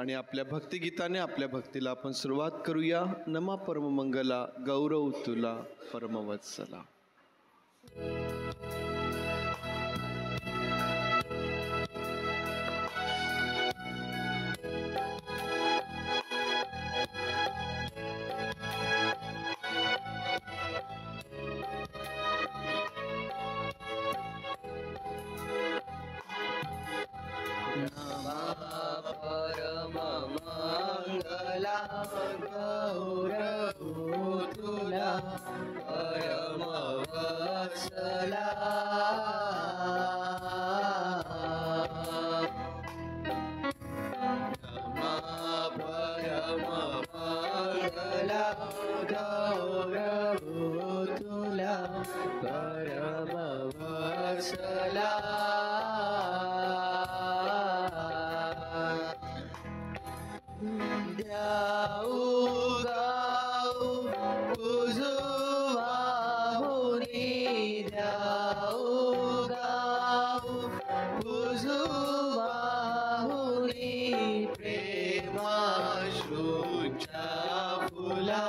आणि आपल्या भक्तिगीताने आपल्या भक्तीला आपण सुरुवात करूया. नमा परममंगला गौरव तुला परमवत्सला. परममंगला गौरव तुला परमवत्सला. परममंगला गौरव तुला परमवत्सला. द्याऊ गाऊ कुजुवाहुनी द्याऊ गाऊ कुजुवाहुनी प्रेमाश्रूच्या फुला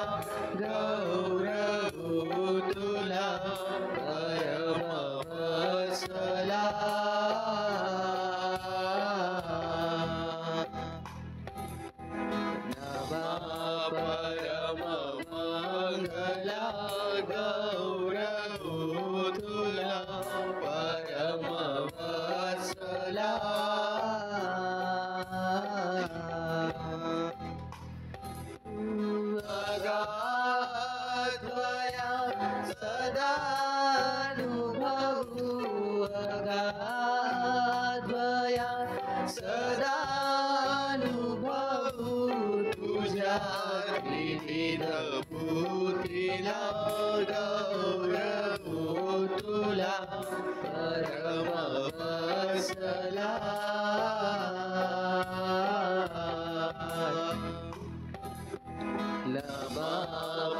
गौरव तुला परमवत्सला. परममंगला गौरव तुला परमवत्सला. अगाधया सदानुभवू अगाधया सदानुभवू तुझ्या भूतीला गौरव तुला परमवत्सला. नमा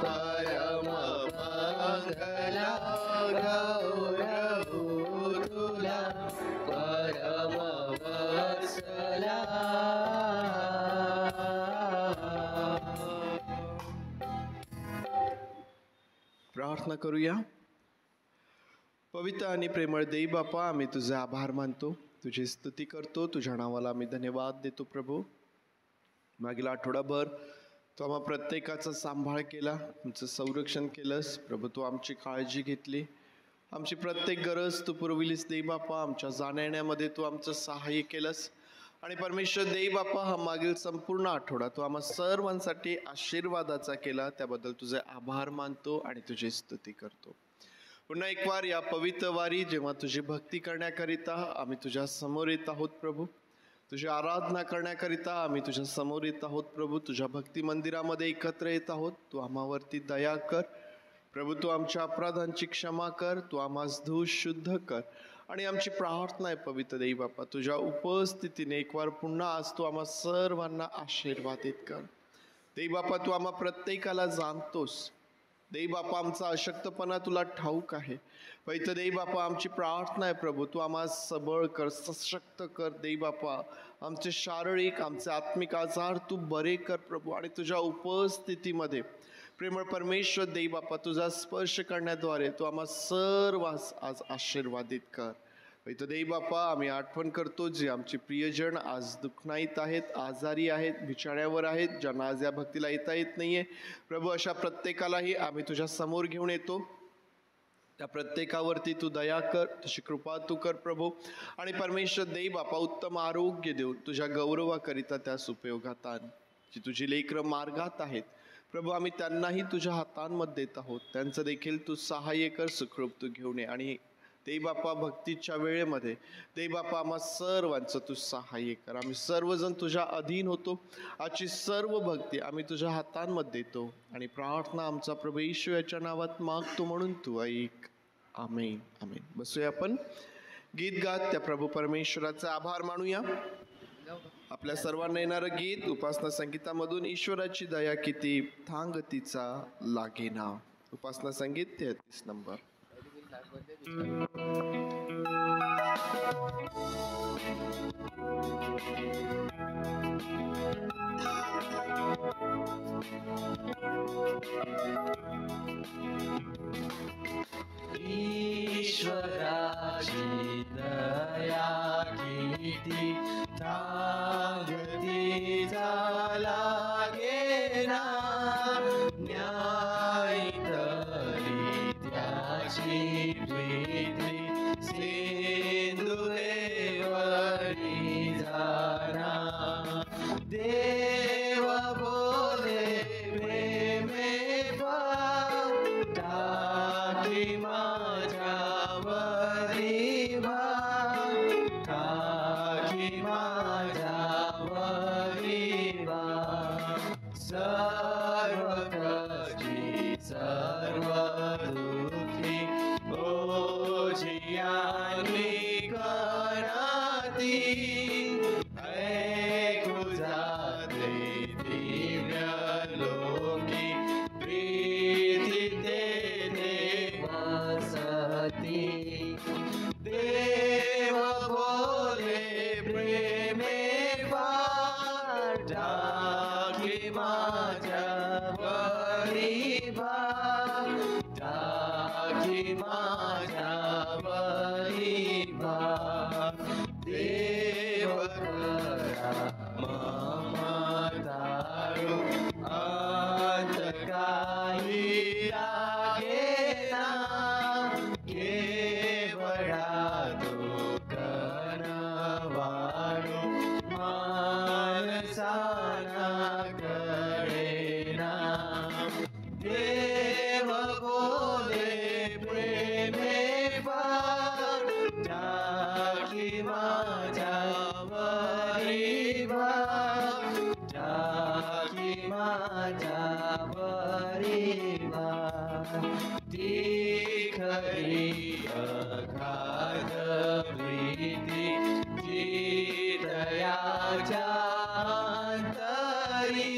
परममंगला गौरव तुला परमवत्सला. प्रार्थना करूया. पवित्र आणि प्रेमळ देई बापा, आम्ही तुझे आभार मानतो, तुझी स्तुती करतो, तुझ्या नावाला आम्ही धन्यवाद देतो. प्रभू, मागील आठवडाभर तू आम्हा प्रत्येकाचा सांभाळ केला, तुमचं संरक्षण केलंस. प्रभू, तू आमची काळजी घेतली, आमची प्रत्येक गरज तू पुरविलीस. देई बापा, आमच्या जाण्या येण्यामध्ये तू आमचं सहाय्य केलंस. आणि परमेश्वर देई बापा, हा मागील संपूर्ण आठवडा तू आम्हा सर्वांसाठी आशीर्वादाचा केला, त्याबद्दल तुझे आभार मानतो आणि तुझी स्तुती करतो. पुन्हा एक वार या पवित्र वारी जेव्हा तुझी भक्ती करण्याकरिता आम्ही तुझ्या समोर येत आहोत प्रभू, तुझी आराधना करण्याकरिता आम्ही तुझ्या समोर येत आहोत प्रभू, तुझ्या भक्ती मंदिरामध्ये एकत्र येत आहोत. तू आम्हावरती दया कर प्रभू, तू आमच्या अपराधांची क्षमा कर, तू आम्हास धुवून शुद्ध कर. आणि आमची प्रार्थना आहे पवित्र देई बापा, तुझ्या उपस्थितीने एक वार पुन्हा आज तू आम्हा सर्वांना आशीर्वादित कर. देई बापा, तू आम्हा प्रत्येकाला जाणतोस. देई बापा, आमचा अशक्तपणा तुला ठाऊक आहे. पवित्र देई बापा, आमची प्रार्थना आहे प्रभू, तू आम्हा सबळ कर, सशक्त कर. देई बापा, आमचे शारीरिक आमचे आत्मिक आजार तू बरे कर प्रभू. आणि तुझ्या उपस्थितीमध्ये प्रेमळ परमेश्वर देई बापा, तुझा स्पर्श करण्याद्वारे तू आम्हा सर्वांस आज आशीर्वादित कर. पवित्र देई बापा, आम्ही आठवण करतो जे आमचे प्रियजन आज दुःखनाईत आहेत, आजारी आहेत, बिछाण्यावर आहेत, ज्यांना आज या भक्तीला येता येत नाहीये प्रभू, अशा प्रत्येकालाही आम्ही तुझ्या समोर घेऊन येतो. त्या प्रत्येकावरती तू दया कर, तुझी कृपा तू कर प्रभू. आणि परमेश्वर देई बापा, उत्तम आरोग्य देऊन तुझ्या गौरवाकरिता त्यास उपयोगात आण. जी तुझी लेकरं मार्गात आहेत प्रभू, आम्ही त्यांनाही तुझ्या हातांमध्ये देत आहोत. त्यांचं देखील तू सहाय्य कर, सुखरूप तू घेऊन ये. आणि देई बापा, भक्तीच्या वेळेमध्ये देई बापा आम्हा सर्वांचं तू सहाय्य कर. आम्ही सर्वजण तुझ्या अधीन होतो. आजची सर्व भक्ती आम्ही तुझ्या हातांमध्ये देतो आणि प्रार्थना आमचा प्रभू येशू याच्या नावात मागतो, म्हणून तू ऐक. आमेन आमेन. बसूया आपण, गीत गात त्या प्रभू परमेश्वराचा आभार मानूया. आपल्या सर्वांना येणारं गीत उपासना संगीतामधून ईश्वराची दया किती थांगतीचा लागेना. उपासना संगीत 33 नंबर. ईश्वराची दया किती सांगती लागेना, न्याय तरी त्याची प्रीती सिंधुदेवरी जाना. देव बोले प्रेमे टाकी माझ्यावरी टाकी माझ्यावरी सर्व कशी सर्व दुःखी ओझियानी कणाती ऐकू जाते दिव्य लोकी प्रीती तेथे वसती. देव बोले प्रेमे टाकी माझ्यावरी टाकी माझ्यावरी देव करा ममताळू अंत काही लागेना, केवळा तो कणवाळू माणसाना कळेना. देव बोले प्रेमे टाकी माझ्यावरी टाकी माझ्यावरी ती खरी अगाध प्रीती जी दयाच्या अंतरी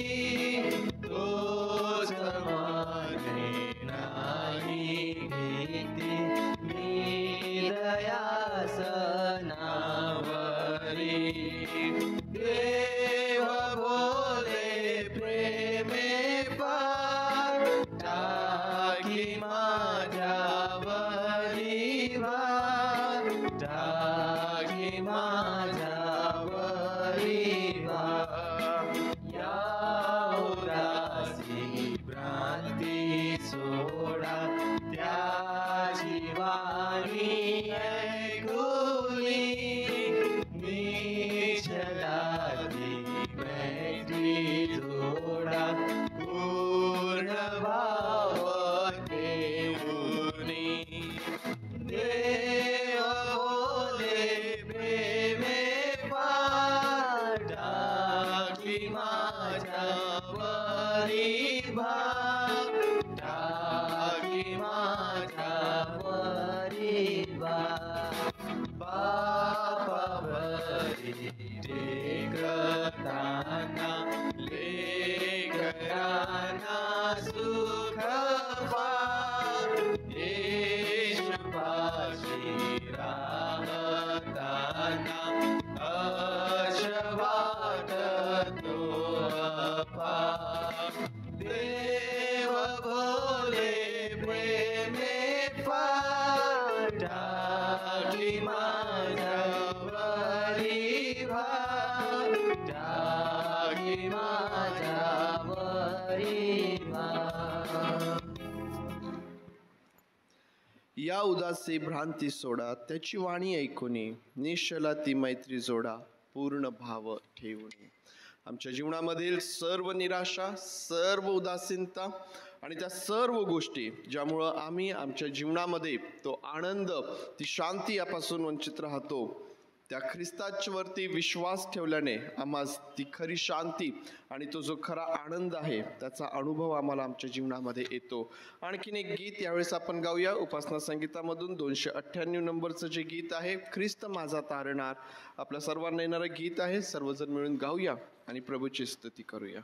तोच माने नाही भीती मी दयासनावरी. देव बोले प्रेमे टाकी माझ्यावरी टाकी माझ्यावरी या उदासी भ्रांती सोडा त्याची वाणी ऐकूनी निश्चलाती मैत्री जोडा पूर्ण भाव ठेवूनी. देव बोले प्रेमे टाकी माझ्यावरी टाकी माझ्यावरी बापावरी टेकताना लेकरांना सुख येशूपाशी राहताना अशवाट तो अपार. देव बोले प्रेमे टाकी माझ्यावरी टाकी माझ्यावरी. या उदासी भ्रांती सोडा त्याची वाणी ऐकूनी निश्चला ती मैत्री जोडा पूर्ण भाव ठेवूनी. आमच्या जीवनामधील सर्व निराशा, सर्व उदासीनता आणि त्या सर्व गोष्टी ज्यामुळं आम्ही आमच्या जीवनामध्ये तो आनंद, ती शांती यापासून वंचित राहतो, त्या ख्रिस्ताच्यावरती विश्वास ठेवल्याने आम्हाला ती खरी शांती आणि तो जो खरा आनंद आहे त्याचा अनुभव आम्हाला आमच्या जीवनामध्ये येतो. आणखीन एक गीत यावेळेस आपण गाऊया. उपासना संगीतामधून 298 नंबरचं जे गीत आहे, ख्रिस्त माझा तारणार, आपल्या सर्वांना येणारं गीत आहे. सर्वजण मिळून गाऊया आणि प्रभूची स्तुती करूया.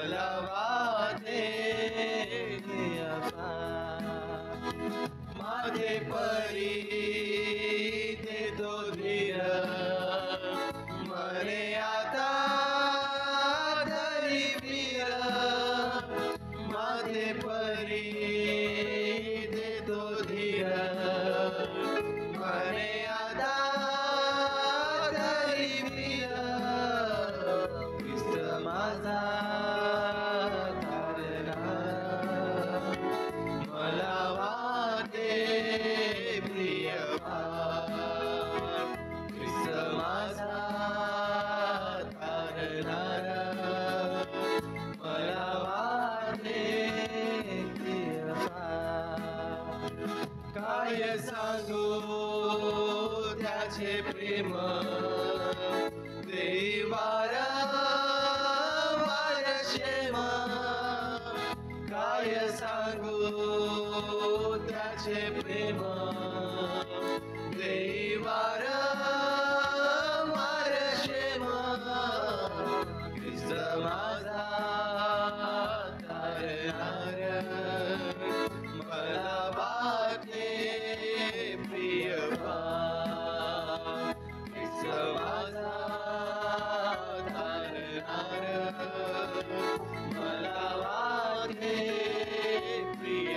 मला वाटे माझे परी देतो धीर मने आता धरी वीर माझे परी देतो धीर मने आता धरी वीर ख्रिस्त माझा मला वाटे प्रिय ख्रिस्त माझा तारणारा मला वाटे प्रिय काय सांगू त्याचे प्रेम देवार वारशेम काय सांगू त्याचे प्रेम देवार वारशेम ख्रिस्त माझा तारणार मला वाटे प्रिय ख्रिस्त माझा तारणार मला वाटे प्रिय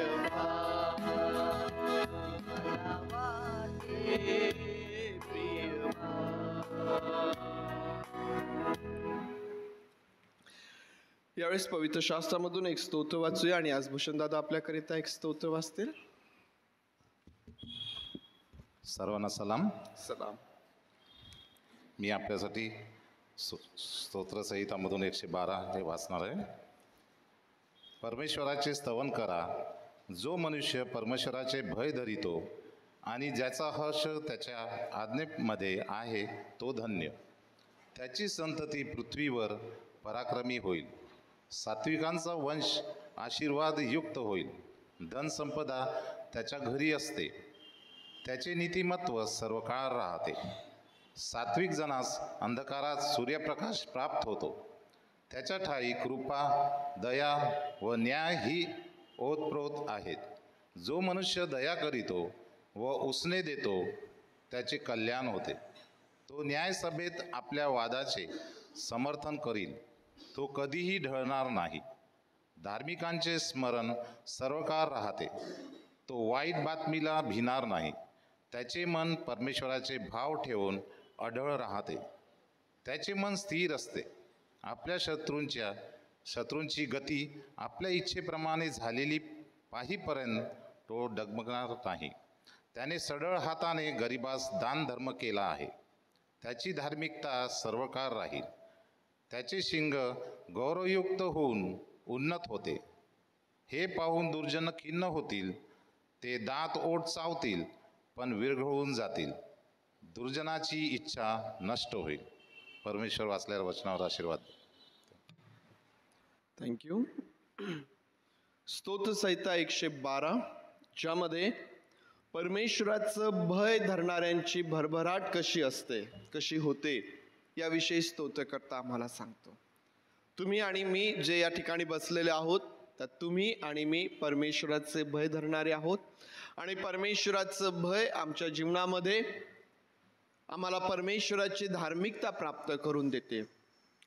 मला वाटे प्रिय यावेळेस पवित्र शास्त्रामधून एक स्तोत्र वाचूया आणि आज भूषण दादा आपल्याकरिता एक स्तोत्र वाचतील. सर्वांना सलाम. सलाम. मी आपल्यासाठी स्तोत्रसहितामधून 112 हे वाचणार आहे. परमेश्वराचे स्तवन करा, जो मनुष्य परमेश्वराचे भय धरितो आणि ज्याचा हर्ष त्याच्या आज्ञेमध्ये आहे तो धन्य. त्याची संतती पृथ्वीवर पराक्रमी होईल. सात्विकांचा वंश आशीर्वाद युक्त होईल. धनसंपदा त्याच्या घरी असते. त्याचे नीतिमत्व सर्व काळ राहते. सात्विक जनास अंधकारात सूर्यप्रकाश प्राप्त होतो. त्याच्या ठाई कृपा, दया व न्याय ही ओतप्रोत आहेत. जो मनुष्य दया करीतो व उसने देतो त्याचे कल्याण होते. तो न्यायसभेत आपल्या वादाचे समर्थन करील. तो कधीही ढळणार नाही. धार्मिकांचे स्मरण सर्वकाळ राहते. तो वाईट बातमीला भिणार नाही. त्याचे मन परमेश्वराचे भाव ठेवून अढळ राहते. त्याचे मन स्थिर असते. आपल्या शत्रूंची गती आपल्या इच्छेप्रमाणे झालेली पाहीपर्यंत तो डगमगणार नाही. त्याने सढळ हाताने गरिबास दान धर्म केला आहे. त्याची धार्मिकता सर्वकाळ राहील. त्याचे शिंग गौरवयुक्त होऊन उन्नत होते. हे पाहून दुर्जन खिन्न होतील. ते दात ओठ चावतील पण विरघळून जातील. दुर्जनाची इच्छा नष्ट होईल. परमेश्वर वाचल्यावर वचनावर आशीर्वाद. थँक्यू. स्तोत्र संहिता 112 ज्यामध्ये परमेश्वराचं भय धरणाऱ्यांची भरभराट कशी असते, कशी होते याविषयी स्तोत्रकर्ता आम्हाला सांगतो. तुम्ही आणि मी जे या ठिकाणी बसलेले आहोत त्यात तुम्ही आणि मी परमेश्वराचे भय धरणारे आहोत आणि परमेश्वराचं भय आमच्या जीवनामध्ये आम्हाला परमेश्वराची धार्मिकता प्राप्त करून देते.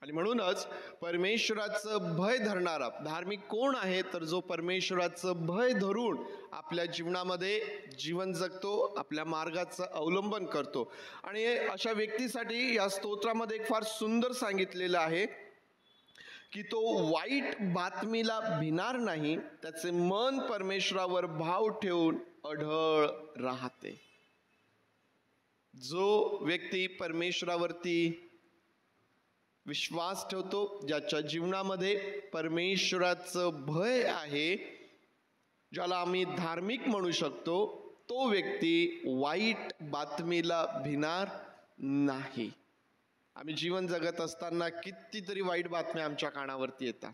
आणि म्हणूनच परमेश्वराचं भय धरणारा धार्मिक कोण आहे, तर जो परमेश्वराचं भय धरून आपल्या जीवनामध्ये जीवन जगतो, आपल्या मार्गाचं अवलंबन करतो. आणि अशा व्यक्तीसाठी या स्तोत्रामध्ये एक फार सुंदर सांगितलेलं आहे की तो वाईट बातमीला भिणार नाही. त्याचे मन परमेश्वरावर भाव ठेवून अढळ राहते. जो व्यक्ती परमेश्वरावरती विश्वास ठेवतो, ज्याच्या जीवनामध्ये परमेश्वराचं भय आहे, ज्याला आम्ही धार्मिक म्हणू शकतो, तो व्यक्ती वाईट बातमीला भिणार नाही. आम्ही जीवन जगत असताना कितीतरी वाईट बातम्या आमच्या कानावरती येतात.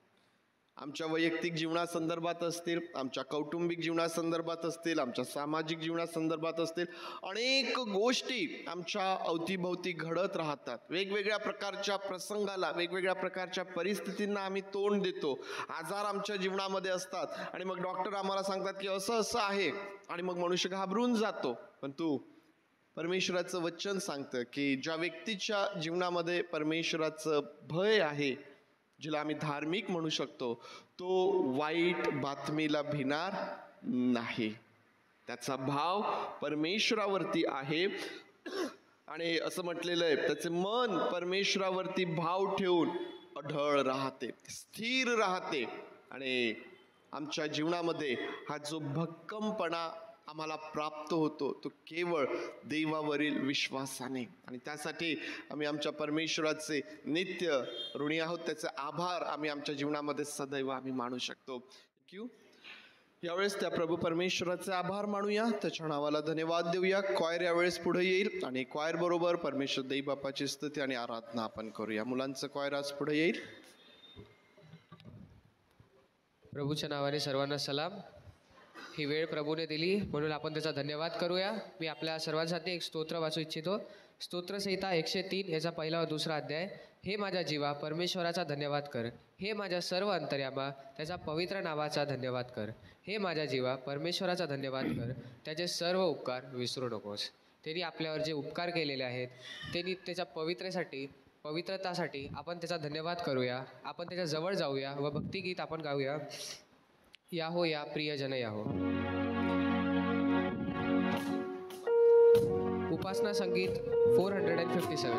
आमच्या वैयक्तिक जीवनासंदर्भात असतील, आमच्या कौटुंबिक जीवनासंदर्भात असतील, आमच्या सामाजिक जीवनासंदर्भात असतील, अनेक गोष्टी आमच्या अवतीभोवती घडत राहतात. वेगवेगळ्या प्रकारच्या प्रसंगाला, वेगवेगळ्या प्रकारच्या परिस्थितींना आम्ही तोंड देतो. आजार आमच्या जीवनामध्ये असतात आणि मग डॉक्टर आम्हाला सांगतात की असं असं आहे आणि मग मनुष्य घाबरून जातो. पण परमेश्वराचं वचन सांगतं की ज्या व्यक्तीच्या जीवनामध्ये परमेश्वराचं भय आहे, जिला आम्ही धार्मिक म्हणू शकतो, तो वाईट बातमीला भिणार नाही. त्याचा भाव परमेश्वरावरती आहे आणि असं म्हटलेलं आहे, त्याचे मन परमेश्वरावरती भाव ठेवून अढळ राहते, स्थिर राहते. आणि आमच्या जीवनामध्ये हा जो भक्कमपणा आम्हाला प्राप्त होतो तो केवळ देवावरील विश्वासाने. आणि त्यासाठी आम्ही आमच्या परमेश्वराचे नित्य ऋणी आहोत. त्याचे आभार आम्ही आमच्या जीवनामध्ये सदैव आम्ही मानू शकतो. थँक्यू. यावेळेस त्या प्रभू परमेश्वराचे आभार मानूया, त्याच्या नावाला धन्यवाद देऊया. क्वायर यावेळेस पुढे येईल आणि क्वायर बरोबर परमेश्वर देई बापाची स्तुती आणि आराधना आपण करूया. मुलांचं क्वायर आज पुढे येईल. प्रभूच्या नावाने सर्वांना सलाम. ही वेळ प्रभूने दिली म्हणून आपण त्याचा धन्यवाद करूया. मी आपल्या सर्वांसाठी एक स्तोत्र वाचू इच्छितो. स्तोत्रसंहिता 103 याचा पहिला व दुसरा अध्याय. हे माझ्या जीवा परमेश्वराचा धन्यवाद कर, हे माझ्या सर्व अंतर्यामा त्याच्या पवित्र नावाचा धन्यवाद कर. हे माझ्या जीवा परमेश्वराचा धन्यवाद कर, त्याचे सर्व उपकार विसरू नकोस. त्यांनी आपल्यावर जे उपकार केलेले आहेत, त्यांनी त्याच्या पवित्रतासाठी आपण त्याचा धन्यवाद करूया. आपण त्याच्या जवळ जाऊया व भक्तिगीत आपण गाऊया. याहो या प्रियजन याहो. उपासना संगीत 457.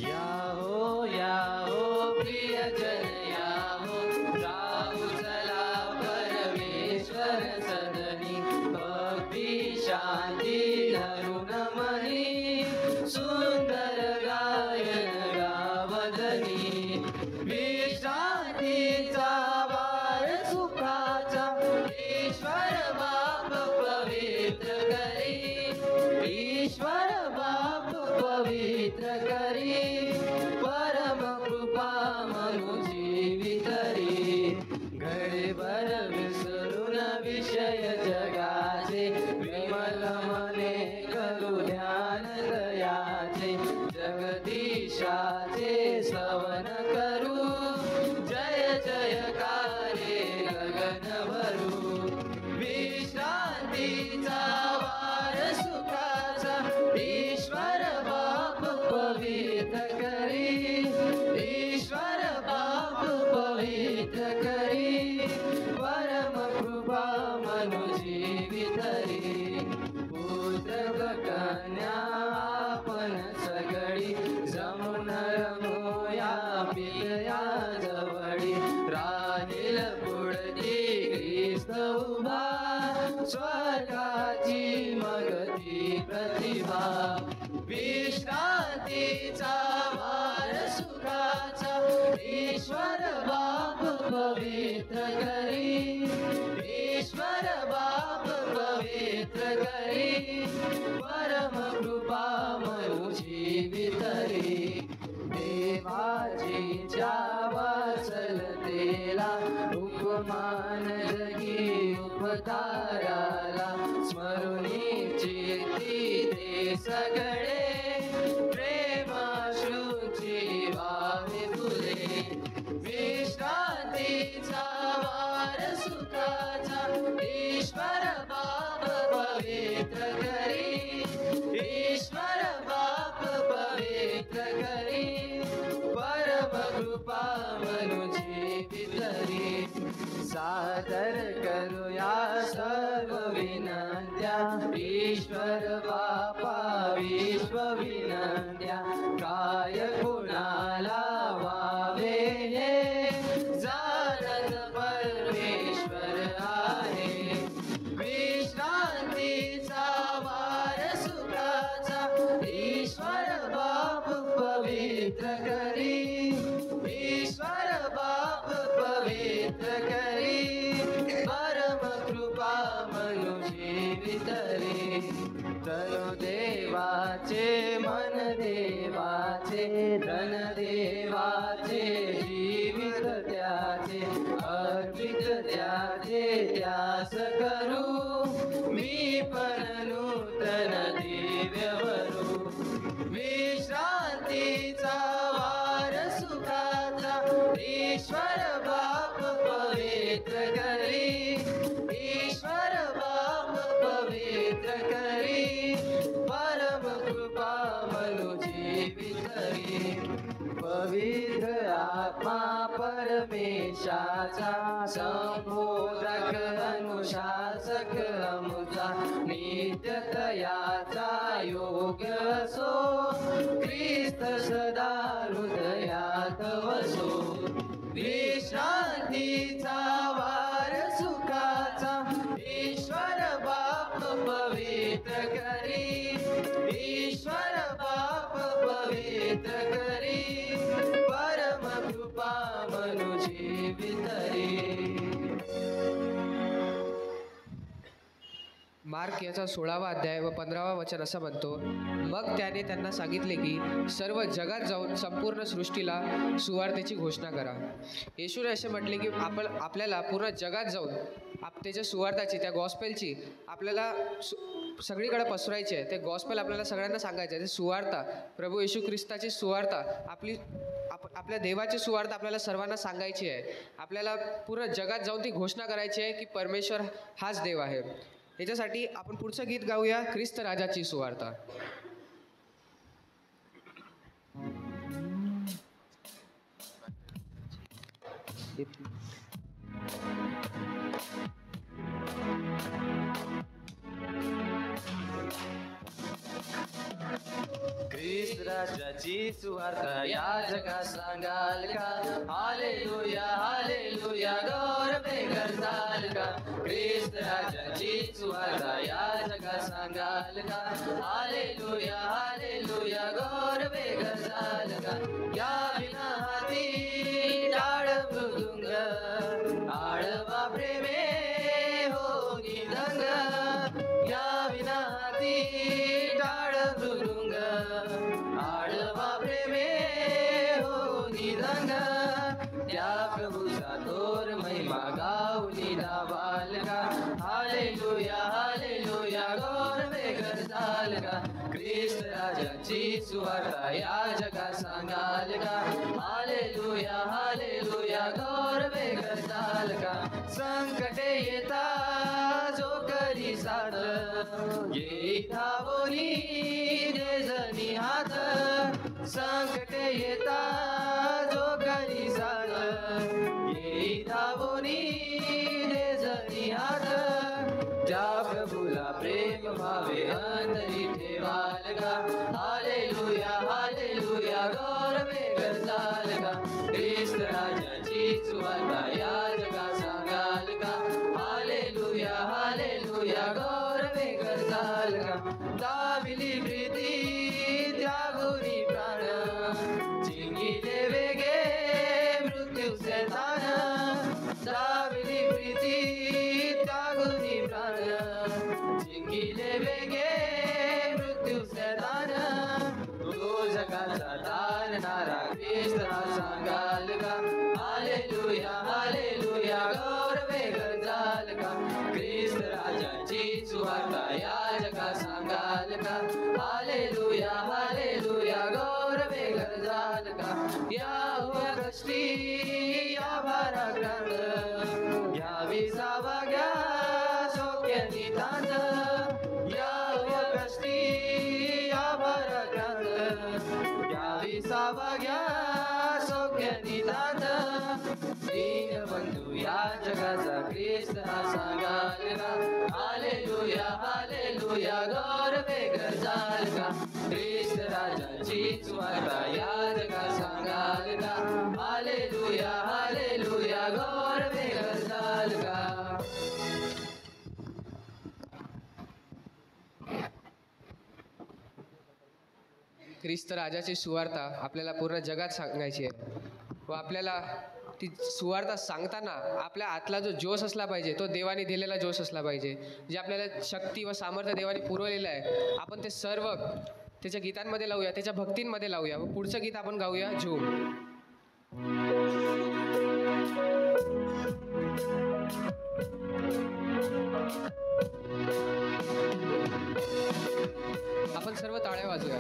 याहो याहो प्रियजन याहो, राहू चला परमेश्वर सदनी. भक्ती शांती धरून मनी, सुंदर गायन गावधनी. विश्रांतीचा वार सुखाचा ईश्वर बाप पवित्र करी. ईश्वर बाप पवित्र करी, परम कृपा मनु जीवितरी. घडीभर विसरून विषय जगाचे, विमल मने करू ध्यान दयाचे. जगदीशाचे स्तवन करू, जय जयकारे गगन भरू. विश्रांतीचा वार सुखाचा ईश्वर बाप पवित्र करी. ईश्वर बाप पवित्र करी, परम कृपा मनु जीवितरी. पुत्र कन्या आपण सगळी, जमुन रमोया पितया जवळी. राहील पुढती ख्रिस्त उभा, स्वर्गाची मगती प्रतिभा. विश्रांतीचा वार सुखाचा ईश्वर बाप पवित्र करी. ईश्वर बाप पवित्र करी, परम कृपा मनु जीवितरी. देवाची वात्सलतेला, उपमान जगी उपकाराला. स्मरुनी चित्ती ते सगळे, प्रेमाश्रूची वावे फुले. विश्रांतीचा वार सुखाचा ईश्वर बाप पवित्र करी. ईश्वर बाप पवित्र करी, परम कृपा मनु जीवितरी. सादर करूया सर्व विनंत्या, ईश्वर बापा विश्व विनंत्या. काय कुणाला वावे हे, जाणत परमेश्वर आहे. विश्रांतीचा वार सुखाचा ईश्वर बाप पवित्र करी. ईश्वर बाप पवित्र करी, परम तनु देवाचे मन देवाचे धन देवाचे जीवित त्याचे अर्पित त्याचे त्यास करू मी पण नूतन दिव्य वरू विश्रांतीचा वार सुखाचा ईश्वर बाप पवित्र करी ईश्वर बाप पवित्र करी परम कृपा मनु जीवित करी पवित्र आत्मा परमेशाचा संबोधक अनुशासक अमुचा नित्यतयाचा योग्य सो ख्रिस्त सदा हृदयात वसो विश्रांतीचा वार सुखाचा ईश्वर बाप पवित्र करी ईश्वर बाप पवित्र करी परम कृपा मनु जीवित मार्क याचा 16वा अध्याय व 15वा वचन असं म्हणतो, मग त्याने त्यांना सांगितले की सर्व जगात जाऊन संपूर्ण सृष्टीला सुवार्तेची घोषणा करा. येशूने असे म्हटले की आपल्याला पूर्ण जगात जाऊन त्याच्या सुवार्ताची त्या गॉस्पेलची आपल्याला सगळीकडे पसरायची आहे. ते गॉस्पेल आपल्याला सगळ्यांना सांगायचं आहे. ते सुवार्ता प्रभू येशू ख्रिस्ताची सुवार्ता आपल्या देवाची सुवार्ता आपल्याला सर्वांना सांगायची आहे. आपल्याला पूर्ण जगात जाऊन ती घोषणा करायची आहे की परमेश्वर हाच देव आहे. याच्यासाठी आपण पुढचं गीत गाऊया, ख्रिस्त राजाची सुवार्ता. ख्रिस्त राजाची सुवार्ता या जगात सांगाल का हालेलुया हालेलुया गौरवे करताल का ख्रिस्त राजाची सुवार्ता या जगात सांगाल का हालेलुया हालेलुया गौरवे करताल का या विना हाती टाळ मृदुंग आळवा प्रेमे हो निदंग या विना हाती टाळ मृदुंग आळवा प्रेमे हो निदंग त्या प्रभूचा तोर महिमा गाऊली दाबाल का हालेलुया हालेलुया गौरवे करताल का ख्रिस्त राजाची सुवार्ता या जगात सांगाल का हालेलुया हालेलुया गौरवे करताल का संकटे येता जो करी साथ ये धावोनी दे जनी हात संकटे येता जो करी साथ ये धावोनी दे जनी हात ज्या प्रभूला प्रेम भावे अंतरी ठेवाल का हालेलुया हालेलुया गौरवे करताल का ख्रिस्त राजाची सुवार्ता या जगात सांगाल का हालेलुया हालेलुया गौरवे करताल का दाविली प्रीती त्यागुनी प्राण चिंगिले वेगे मृत्यूचे ताण दाविली प्रीती त्यागुनी प्राण चिंगिले वेगे मृत्यूचे ताण तो जगाचा तारणारा ख्रिस्त हा सांगाल का हालेलुया हालेलुया गौरवे करताल का ख्रिस्त राजाची सुवार्ता या जगात सांगाल का हालेलुया हालेलुया गौरवे करताल का या कष्टी या भाराक्रांत या विसावा घ्या सौख्य नितांत या कष्टी या भाराक्रांत या विसावा घ्या सौख्य नितांत दीनबंधू या जगाचा ख्रिस्त हा सांगाल का हालेलुया हालेलुया गौरवे करताल का ख्रिस्त राजाची सुवार्ता या जगात सांगाल का हालेलुया हालेलुया गौरवे करताल का. ख्रिस्त राजाची सुवार्ता आपल्याला पूर्ण जगात सांगायची आहे व आपल्याला ती सुवार्ता सांगताना आपल्या आतला जो जोश असला पाहिजे, तो देवाने दिलेला जोश असला पाहिजे. जे आपल्याला शक्ती व सामर्थ्य देवाने पुरवलेलं आहे, आपण ते सर्व त्याच्या गीतांमध्ये लावूया, त्याच्या भक्तींमध्ये लावूया. व पुढचं गीत आपण गाऊया, झूम. आपण सर्व टाळ्या वाजूया.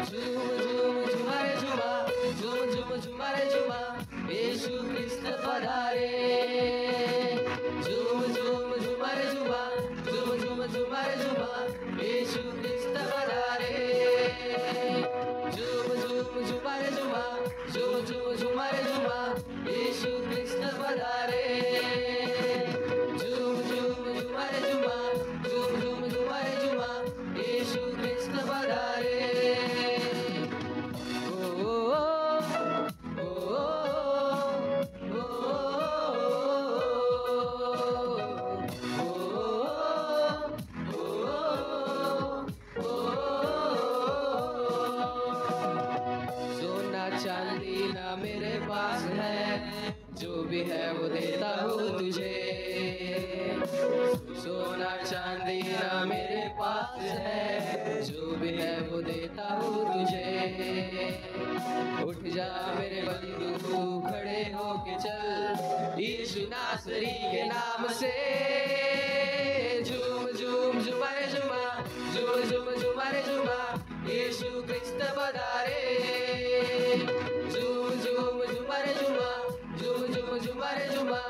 झूम झूम झुमा रे झुमा, झूम झूम झुमा रे झुमा, येशू ख्रिस्त पधारे. झूम झूम झुमा रे झुमा, झूम झूम झुमा रे झुमा, येशू ख्रिस्त पधारे. झूम झूम झुमा रे झुमा, झूम झूम झुमा रे झुमा, येशू ख्रिस्त पधारे. झूम झूम झुमा रे झुमा, झूम झूम झुमा रे झुमा, येशू ख्रिस्त पधारे. चांदी ना मेरे पास है, जो भी है वो देता हूँ तुझे. सोना चांदी ना मेरे पास है, जो भी है वो देता हूँ तुझे. उठ जा मेरे बंधु, खड़े होके चल यीशु नासरी के नाम से. झूम झूम झुमा रे झुमा, झूम झूम झुमा रे झुमा, यीशु ख्रिस्त पधारे. झूम झूम झुमा रे झुमा, झूम झूम झुमा रे झुमा,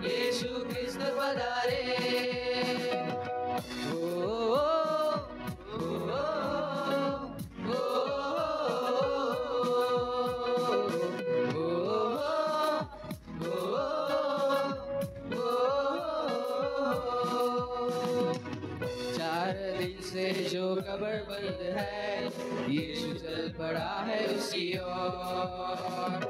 यीशु ख्रिस्त पधारे. से जो कब्र बंद है, यीशु चल पड़ा है उसकी ओर.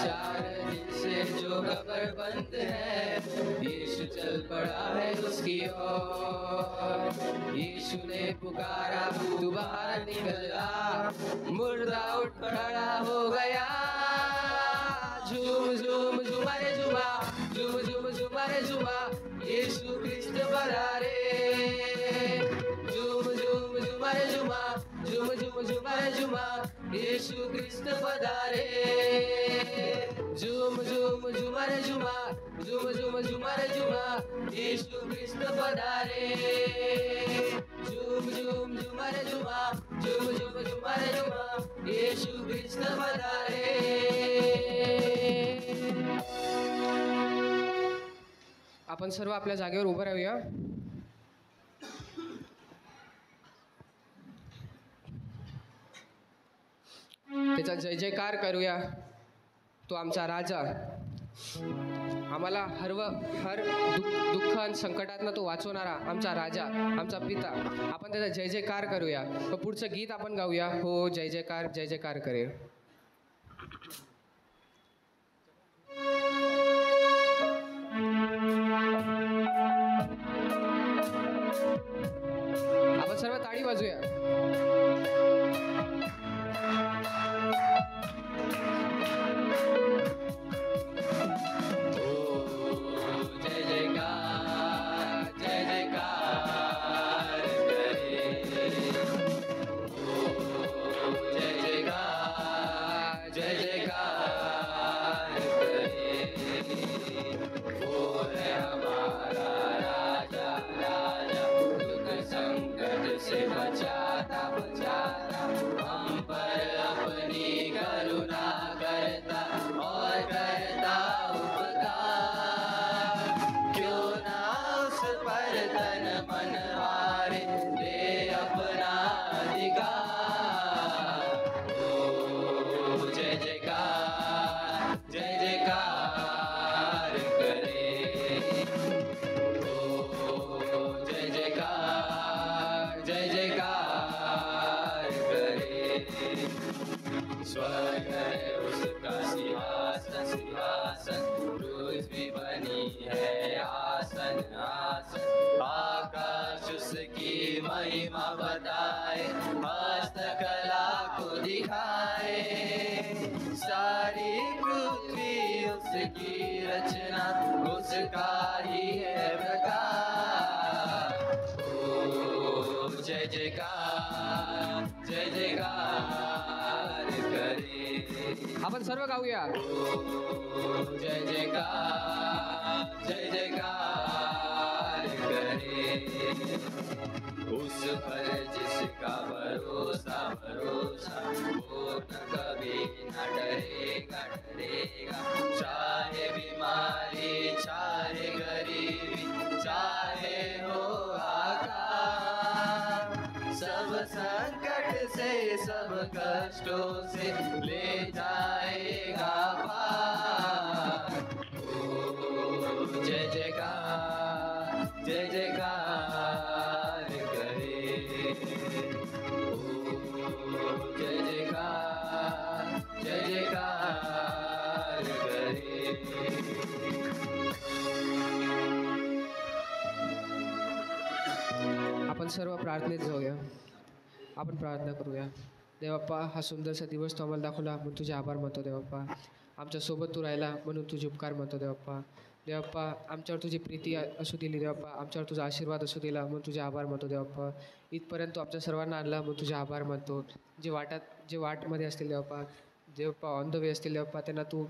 4 दिन से जो कब्र बंद है, यीशु चल पड़ा है उसकी ओर. यीशु ने पुकारा, तू बाहर निकल आ, मुर्दा उठ खड़ा हो गया. झूम झूम झुमा रे झुमा, झूम झूम झुमा रे झुमा, यीशु ख्रिस्त पधारे. झूम झूम झुमा रे झुमा, झूम झूम झुमा रे झुमा, यीशु ख्रिस्त पधारे. झूम झूम झुमा रे झुमा, झूम झूम झुमा रे झुमा, यीशु ख्रिस्त पधारे. झूम झूम झुमा रे झुमा, झूम झूम झुमा रे झुमा, यीशु ख्रिस्त पधारे. आपण सर्व आपल्या जागेवर उभं राहूया. त्याचा जय जयकार करूया. तो आमचा राजा, आम्हाला हर दुःख आणि संकटातनं तो वाचवणारा आमचा राजा, आमचा पिता. आपण त्याचा जय जयकार करूया. व पुढचं गीत आपण गाऊया, हो जय जयकार करे. आपण सर्व ताळी वाजूया. स्वर्ग है उसका सिंहासन, सिंहासन पृथ्वी बनी है आसन, आसन. आकाश उसकी महिमा बताए, हस्तकला को की रचना उसका ही है प्रकाश। ओ जय जयकार जय जयकार करे। आपण सर्व गाऊया। ओ जय जयकार करे। उस पर जिसका भरोसा भरोसा वो न कभी न डरेगा डरेगा। चाहे बीमारी चाहे गरीबी चाहे हो आकाश, सब संकट से सब कष्टों से ले जाएगा पार। ओ जय जयकार जय जयकार करे। ओ जय जयकार करे। आपण सर्व प्रार्थनेत जाऊया। आपण प्रार्थना करूया। देवाप्पा, हा सुंदरसा दिवस तू आम्हाला दाखवला म्हणून तुझे आभार मानतो देवाप्पा। आमच्यासोबत तू राहिला म्हणून तुझे उपकार मानतो देवाप्पा। देवाप्पा, आमच्यावर तुझी प्रीती असू दिली देवाप्पा, आमच्यावर तुझा आशीर्वाद असू दिला म्हणून तुझे आभार मानतो देवाप्पा। इथपर्यंत आमच्या सर्वांना आणला म्हणून तुझे आभार मानतो। जे वाटमध्ये असतील Devappa, Devappa on the way असतील देवाप्पा, त्यांना तू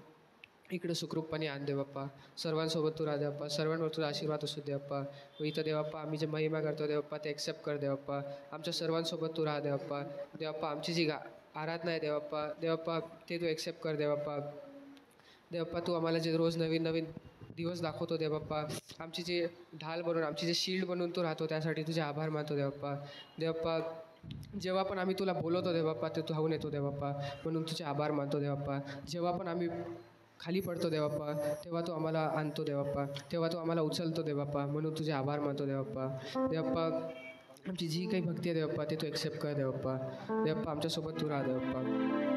इकडे सुखरूपपणे आण देवाप्पा। सर्वांसोबत तू राहा देवाप्पा, सर्वांवर तुझा आशीर्वाद असू देवाप्पा। व इथं देवाप्पा आम्ही जे महिमा करतो देवाप्पा ते ॲक्सेप्ट कर देवाप्पा। आमच्या सर्वांसोबत तू राहा देवाप्पा। देवाप्पा आमची जी आराधना आहे देवाप्पा, देवाप्पा ते तू ॲक्सेप्ट कर देवाप्पा। देवाप्पा तू आम्हाला जे रोज नवीन नवीन दिवस दाखवतो देवाप्पा, आमची जे ढाल बनून आमची जे शील्ड बनून तू राहतो त्यासाठी तुझे आभार मानतो देवाप्पा। देवाप्पा जेव्हा पण आम्ही तुला बोलवतो देवाप्पा ते तू धावून येतो देवाप्पा, म्हणून तुझे आभार मानतो देवाप्पा। जेव्हा पण आम्ही खाली पडतो देवाप्पा तेव्हा तू आम्हाला आणतो देवाप्पा, तेव्हा तू आम्हाला उचलतो देवाप्पा, म्हणून तुझे आभार मानतो देवाप्पा। देवाप्पा आमची जी काही भक्ती आहे देवाप्पा ते तू ॲक्सेप्ट कर देवाप्पा। देवाप्पा आमच्यासोबत तू राहा देवाप्पा।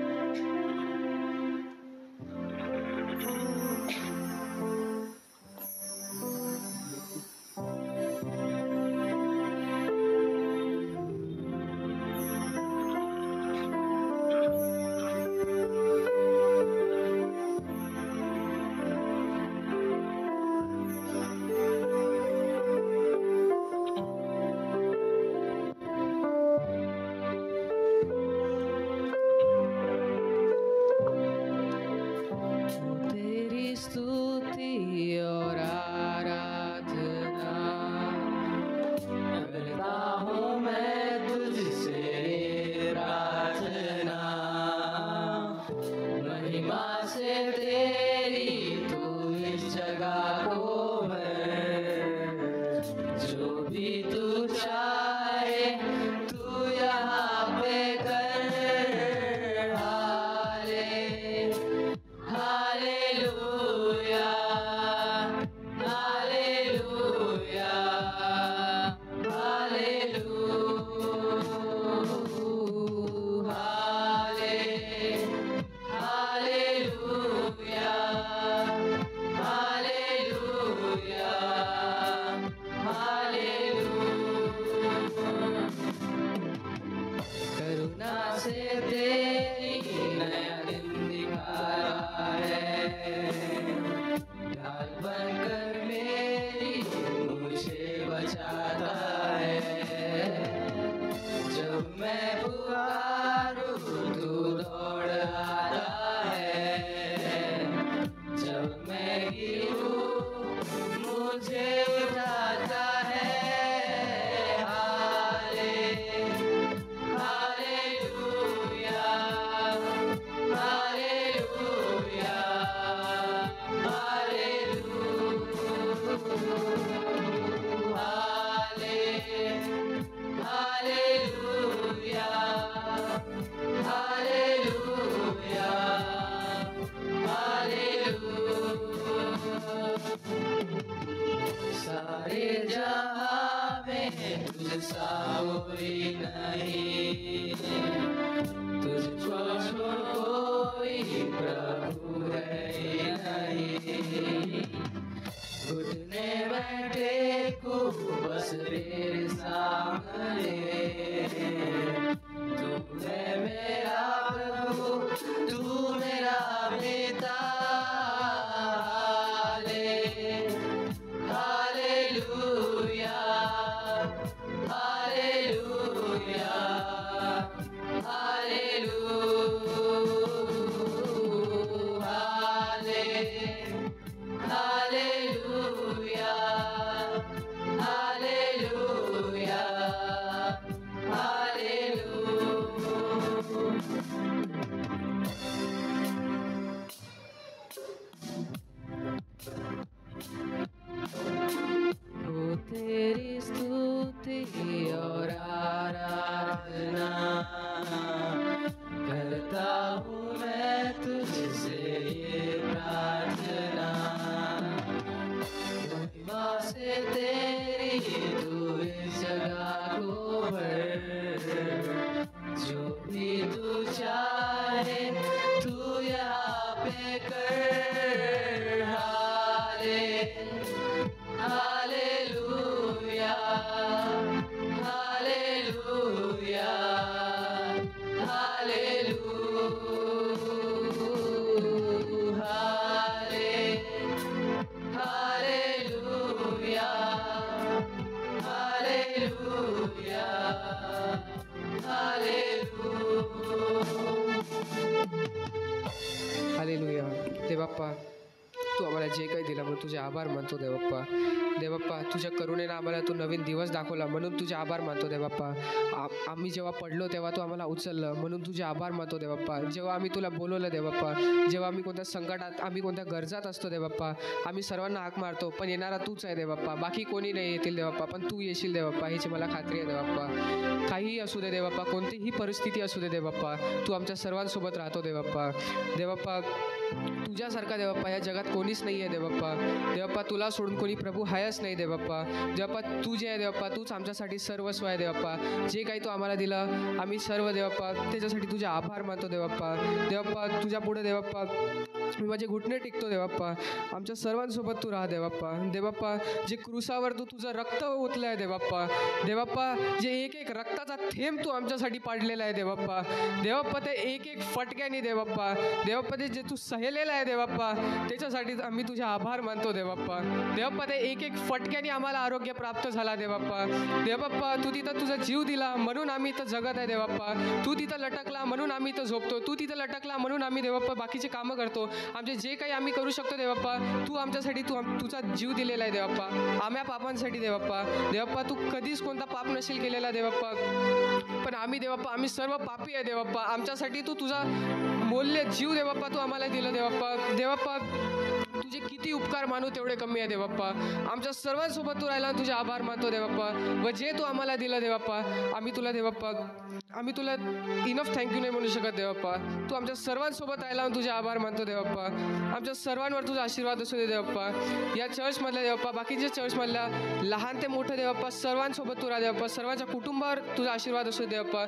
चाहिए तू इस जगह को भर, जो भी तू चाहे तू यहाँ पे कर। Hallelujah, hallelujah, hallelujah, hallelujah, hallelujah. देवबाप्पा, तू आम्हाला जे काही दिलं म्हणून तुझे आभार मानतो देवबाप्पा. देवबाप्पा, तुझ्या करुणेनं आम्हाला तू नवीन दिवस दाखवला म्हणून तुझे आभार मानतो देवबाप्पा. आम्ही जेव्हा पडलो तेव्हा तू आम्हाला उचललं म्हणून तुझे आभार मानतो देवबाप्पा. जेव्हा आम्ही तुला बोलवलं देवबाप्पा, जेव्हा आम्ही कोणत्या संकटात, आम्ही कोणत्या गरजात असतो देवबाप्पा, आम्ही सर्वांना हाक मारतो पण येणारा तूच आहे देवबाप्पा. बाकी कोणी नाही येतील देवबाप्पा, पण तू येशील देवबाप्पा, ह्याची मला खात्री आहे देवबाप्पा. काहीही असू दे देवबाप्पा, कोणतीही परिस्थिती असू दे देवबाप्पा, तू आमच्या सर्वांसोबत राहतो देवबाप्पा. देवबाप्पा, तुझ्यासारखा देवबाप्पा या जगात कोणीच नाही आहे देवबाप्पा. देवबाप्पा, तुला सोडून कोणी प्रभू आहेच नाही देवबाप्पा. देवबाप्पा, तू जे आहे देवबाप्पा, तूच आमच्यासाठी सर्वस्व आहे देवबाप्पा. जे काही तू आम्हाला दिलं आम्ही सर्व देवबाप्पा त्याच्यासाठी तुझे आभार मानतो देवबाप्पा. देवबाप्पा, तुझ्या पुढे देवबाप्पा मी माझे घुटणे टेकतो देवबाप्पा. आमच्या सर्वांसोबत तू राहा देवबाप्पा. देवबाप्पा, जे क्रूसावर तू तुझं रक्त ओतलं आहे देवबाप्पा. देवबाप्पा, जे एक एक रक्ताचा थेंब तू आमच्यासाठी पाडलेला आहे देवबाप्पा. देवबाप्पा, ते एक एक फटक्याने देवबाप्पा. देवबाप्पा, ते जे तू सहेलेलं आहे देवबाप्पा त्याच्यासाठी आम्ही तुझे आभार मानतो देवबाप्पा. देवबाप्पा, ते एक एक फटक्याने आम्हाला आरोग्य प्राप्त झाला देवबाप्पा. देवबाप्पा, तू तिथं तुझा जीव दिला म्हणून आम्ही इथं जगत आहे देवबाप्पा. तू तिथं लटकला म्हणून आम्ही इथं झोपतो. तू तिथं लटकला म्हणून आम्ही देवबाप्पा बाकीचे कामं करतो. आमचे जे काही आम्ही करू शकतो देवबाप्पा, तू आमच्यासाठी तुझा जीव दिलेला आहे देवबाप्पा. आम्हा पापांसाठी देवबाप्पा. देवबाप्पा, तू कधीच कोणता पाप नसेल केलेला देवबाप्पा, पण आम्ही देवबाप्पा, आम्ही सर्व पापी आहे देवबाप्पा. आमच्यासाठी तू तुझा मूल्य जीव देवबाप्पा तू आम्हाला दिलं देवबाप्पा. देवबाप्पा, तुझे किती उपकार मानू तेवढे कमी आहे देवबाप्पा. आमच्या सर्वांसोबत तू राहिला तुझे आभार मानतो देवबाप्पा. व जे तू आम्हाला दिलं देवबाप्पा, आम्ही तुला देवबाप्पा, आम्ही तुला इनफ थँक्यू नाही म्हणू शकत देवबाप्पा. तू आमच्या सर्वांसोबत राहिला तुझे आभार मानतो देवबाप्पा. आमच्या सर्वांवर तुझा आशीर्वाद असू दे देवबाप्पा. या चर्चमधल्या देवबाप्पा, बाकीच्या चर्चमधल्या लहान ते मोठं देवबाप्पा सर्वांसोबत तू राहा देवबाप्पा. सर्वांच्या कुटुंबावर तुझा आशीर्वाद असू दे देवबाप्पा.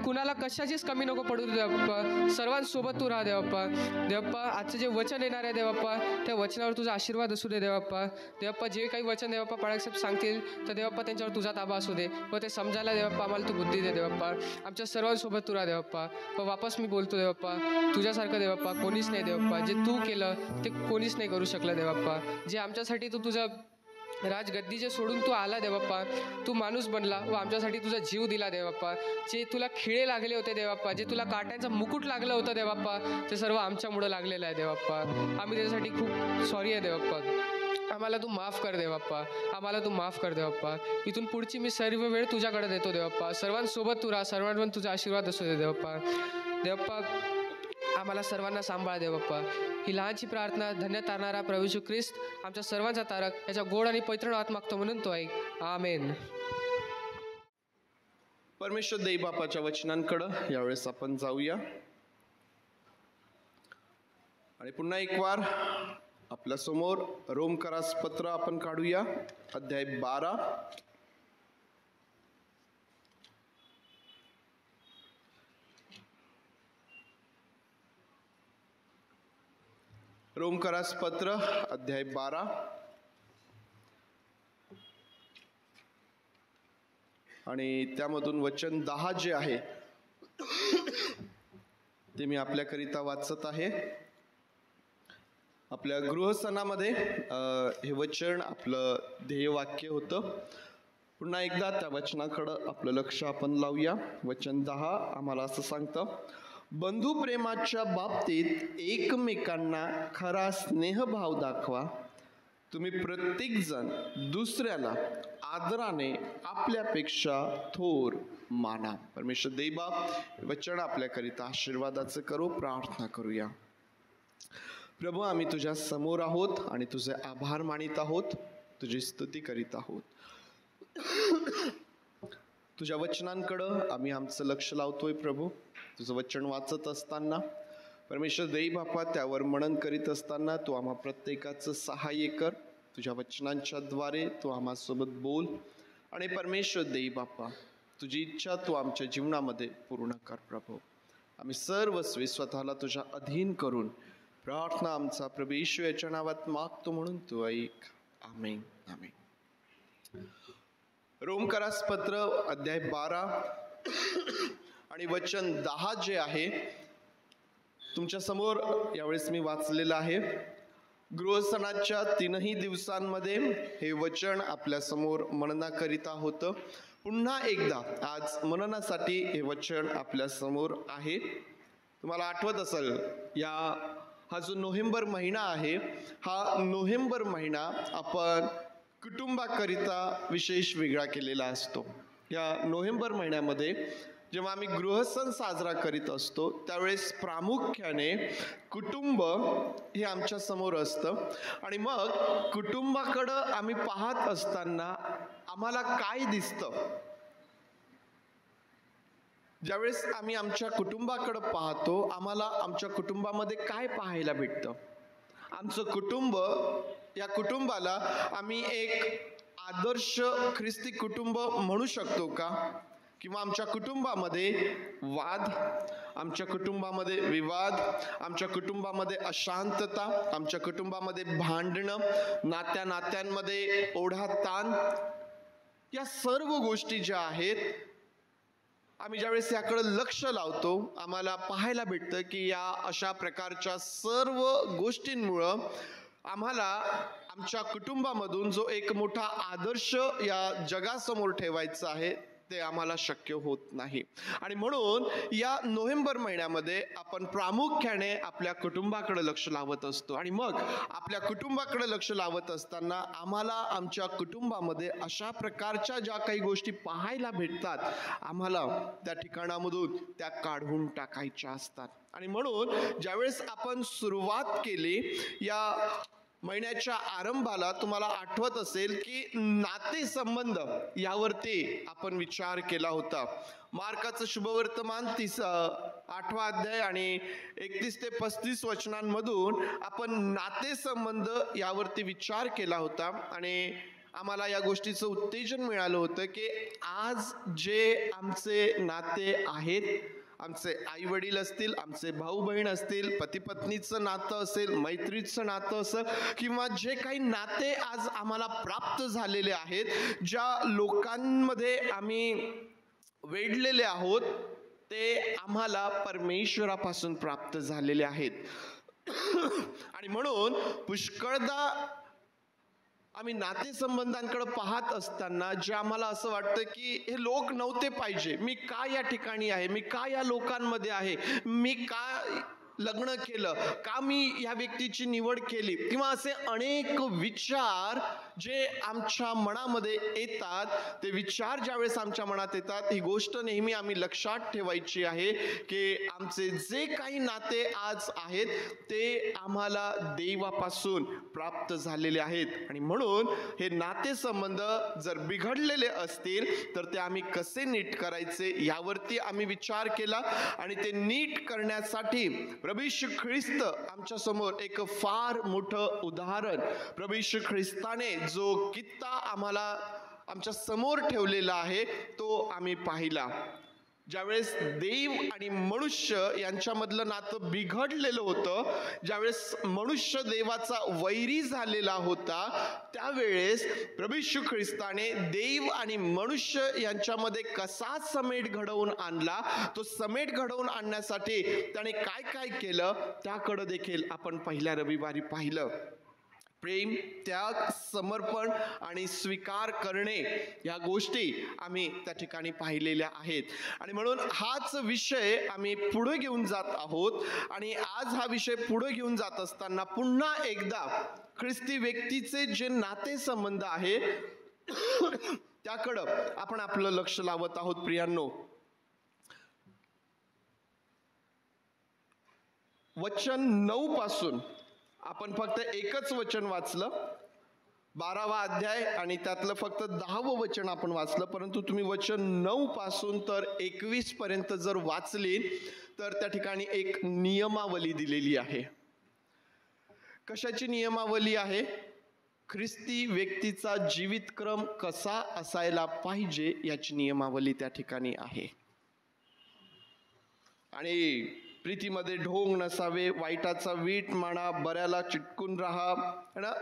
कुणाला कशाचीच कमी नको पडू दे देवबाप्पा. सर्वांसोबत तू राहा देवबाप्पा. देवबाप्पा, आजचं जे वचन येणार आहे देवबाप्पा, त्या वचनावर तुझा आशीर्वाद असू दे देवबाप्पा. देवबाप्पा, जे काही वचन देवबाप्पा पाळासाहेब सांगतील तर देवबाप्पा त्यांच्यावर तुझा ताबा असू दे व ते समजायला देवबाप्पा आम्हाला तू बुद्धी दे देवबाप्पा. आमच्या सर्वांसोबत तू राहा देवबाप्पा. व वापस मी बोलतो देवबाप्पा, तुझ्यासारखं देवबाप्पा कोणीच नाही देवबाप्पा. जे तू केलं ते कोणीच नाही करू शकलं देवबाप्पा. जे आमच्यासाठी तू तुझं राजगद्दीचे सोडून तू आला देवबाप्पा, तू माणूस बनला व आमच्यासाठी तुझा जीव दिला देवबाप्पा. जे तुला खिळे लागले होते देवबाप्पा, जे तुला काट्यांचा मुकुट लागलं होतं देवबाप्पा, ते सर्व आमच्यामुळं लागलेलं आहे देवबाप्पा. आम्ही त्याच्यासाठी खूप सॉरी आहे देवबाप्पा. आम्हाला तू माफ कर देवबाप्पा. आम्हाला तू माफ कर देवबाप्पा. इथून पुढची मी सर्व वेळ तुझ्याकडे देतो देवबाप्पा. सर्वांसोबत तू राहा, सर्वांवर तुझा आशीर्वाद असू दे देवबाप्पा. देवबाप्पा, आम्हाला सर्वांना सांभाळा देवबाप्पा. ही लहानशी प्रार्थना धन्य तारणारा प्रभू येशू ख्रिस्त आमच्या सर्वांचा तारक याच्या गोड आणि पवित्र नावात मागतो म्हणून तो ऐक. आमेन. परमेश्वर देई बापाच्या वचनांकडं यावेळेस आपण जाऊया आणि पुन्हा एक वार आपल्या समोर रोमकरास पत्र आपण काढूया. अध्याय 12. रोमकरास पत्र अध्याय 12 आणि त्यामधून वचन 10 जे आहे ते मी आपल्याकरिता वाचत आहे. आपल्या गृहस्थानामध्ये हे वचन आपलं ध्येयवाक्य होतं. पुन्हा एकदा त्या वचनाकडं आपलं लक्ष आपण लावूया. वचन 10 आम्हाला असं सांगतं, बंधू प्रेमाच्या बाबतीत एकमेकांना खरा स्नेहभाव दाखवा. तुम्ही प्रत्येक जण दुसऱ्याला आदराने आपल्यापेक्षा थोर माना. परमेश्वर देवबाप वचन आपल्याकरिता आशीर्वादाचं करू. प्रार्थना करूया. प्रभू, आम्ही तुझ्या समोर आहोत आणि तुझे आभार मानित आहोत, तुझी स्तुती करीत आहोत. तुझ्या वचनांकडं आम्ही आमचं लक्ष लावतोय प्रभू. तुझं वचन वाचत असताना परमेश्वर देई बापा त्यावर मनन करीत असताना तू आम्हा प्रत्येकाचं सहाय्य कर. तुझ्या वचनांच्या द्वारे तू आम्हासोबत बोल आणि परमेश्वर देई बाप्पा, तुझी इच्छा तू आमच्या जीवनामध्ये पूर्ण कर प्रभू. आम्ही सर्वस्वी स्वतःला तुझ्या अधीन करून प्रार्थना आमचा प्रभू येशू याच्या नावात मागतो म्हणून तू ऐक. आमेन. आमेन. रोमकरास पत्र अध्याय 12 आणि वचन 10 जे आहे तुमच्या समोर यावेळेस मी वाचलेलं आहे. गृहसणाच्या 3ही दिवसांमध्ये हे वचन आपल्या समोर मननाकरिता होतं. पुन्हा एकदा आज मननासाठी हे वचन आपल्या समोर आहे. तुम्हाला आठवत असेल हा जो नोव्हेंबर महिना आहे, हा नोव्हेंबर महिना आपण कुटुंबाकरिता विशेष वेगळा केलेला असतो. या नोव्हेंबर महिन्यामध्ये जेव्हा आम्ही गृहसण साजरा करीत असतो त्यावेळेस प्रामुख्याने कुटुंब हे आमच्या समोर असतं. आणि मग कुटुंबाकडं आम्ही पाहत असताना आम्हाला काय दिसतं? ज्यावेळेस आम्ही आमच्या कुटुंबाकडं पाहतो आम्हाला आमच्या कुटुंबामध्ये काय पाहायला भेटतं? आमचं कुटुंब, या कुटुंबाला आम्ही एक आदर्श ख्रिस्ती कुटुंब म्हणू शकतो का? किंवा आमच्या कुटुंबामध्ये वाद, आमच्या कुटुंबामध्ये विवाद, आमच्या कुटुंबामध्ये अशांतता, आमच्या कुटुंबामध्ये भांडणं, नात्यांमध्ये ओढाताण, या सर्व गोष्टी ज्या आहेत आम्ही ज्यावेळेस याकडे लक्ष लावतो आम्हाला पाहायला भेटतं की या अशा प्रकारच्या सर्व गोष्टींमुळं आम्हाला आमच्या कुटुंबामधून जो एक मोठा आदर्श या जगासमोर ठेवायचा आहे ते आम्हाला शक्य होत नाही. आणि म्हणून या नोव्हेंबर महिन्यामध्ये आपण प्रामुख्याने आपल्या कुटुंबाकडे लक्ष लावत असतो. आणि मग आपल्या कुटुंबाकडे लक्ष लावत असताना आम्हाला आमच्या कुटुंबामध्ये अशा प्रकारच्या ज्या काही गोष्टी पाहायला भेटतात आम्हाला त्या ठिकाणामधून त्या काढून टाकायच्या असतात. आणि म्हणून ज्यावेळेस आपण सुरुवात केली या महिन्याच्या आरंभाला, तुम्हाला आठवत असेल की नातेसंबंध यावरती आपण विचार केला होता. मार्काचं शुभवर्तमान 8वा अध्याय आणि 31 ते 35 वचनांमधून आपण नातेसंबंध यावरती विचार केला होता. आणि आम्हाला या गोष्टीचं उत्तेजन मिळालं होतं की आज जे आमचे नाते आहेत, आमचे आई वडील असतील, आमचे भाऊ बहीण असतील, पती पत्नीचं नातं असेल, मैत्रीचं नातं असेल, किंवा जे काही नाते आज आम्हाला प्राप्त झालेले आहेत, ज्या लोकांमध्ये आम्ही वेढलेले आहोत ते आम्हाला परमेश्वरापासून प्राप्त झालेले आहेत. आणि म्हणून पुष्कळदा आम्ही नातेसंबंधांकडे पाहत असताना जे आम्हाला असं वाटतं की हे लोक नव्हते पाहिजे, मी का या ठिकाणी आहे, मी का या लोकांमध्ये आहे, मी का लग्न केलं, का मी या व्यक्तीची निवड केली, किंवा असे अनेक विचार जे आमच्या मनामध्ये येतात. ते विचार ज्यावेळेस आमच्या मनात येतात ही गोष्ट नेहमी आम्ही लक्षात ठेवायची आहे की आमचे जे काही नाते आज आहेत ते आम्हाला देवापासून प्राप्त झालेले आहेत. आणि म्हणून हे नातेसंबंध जर बिघडलेले असतील तर ते आम्ही कसे नीट करायचे यावरती आम्ही विचार केला. आणि ते नीट करण्यासाठी प्रभू येशू ख्रिस्त आमच्या समोर एक फार मोठं उदाहरण, प्रभू येशू ख्रिस्ताने जो कित्ता आम्हाला आमच्या समोर ठेवलेला आहे तो आम्ही पाहिला. ज्यावेळेस देव आणि मनुष्य यांच्यामधलं नातं बिघडलेलं होतं, ज्यावेळेस मनुष्य देवाचा वैरी झालेला होता, त्यावेळेस प्रभू येशू ख्रिस्ताने देव आणि मनुष्य यांच्यामध्ये कसा समेट घडवून आणला, तो समेट घडवून आणण्यासाठी त्याने काय काय केलं त्याकडे देखील आपण पहिल्या रविवारी पाहिलं. प्रेम, त्याग, समर्पण आणि स्वीकार करणे या गोष्टी आम्ही त्या ठिकाणी पाहिलेल्या आहेत. आणि म्हणून हाच विषय आम्ही पुढे घेऊन जात आहोत. आणि आज हा विषय पुढे घेऊन जात असताना पुन्हा एकदा ख्रिस्ती व्यक्तीचे जे नातेसंबंध आहे त्याकडं आपण आपलं लक्ष लावत आहोत. प्रियांनो, वचन 9 पासून आपण फक्त एकच वचन वाचलं, 12वा अध्याय, आणि त्यातलं फक्त 10वं वचन आपण वाचलं. परंतु तुम्ही वचन 9 पासून तर 21 पर्यंत जर वाचली तर त्या ठिकाणी एक नियमावली दिलेली आहे. कशाची नियमावली आहे? ख्रिस्ती व्यक्तीचा जीवितक्रम कसा असायला पाहिजे याची नियमावली त्या ठिकाणी आहे. आणि प्रीतीमध्ये ढोंग नसावे, वाईटाचा वीट माना, बऱ्याला चिटकून राहा,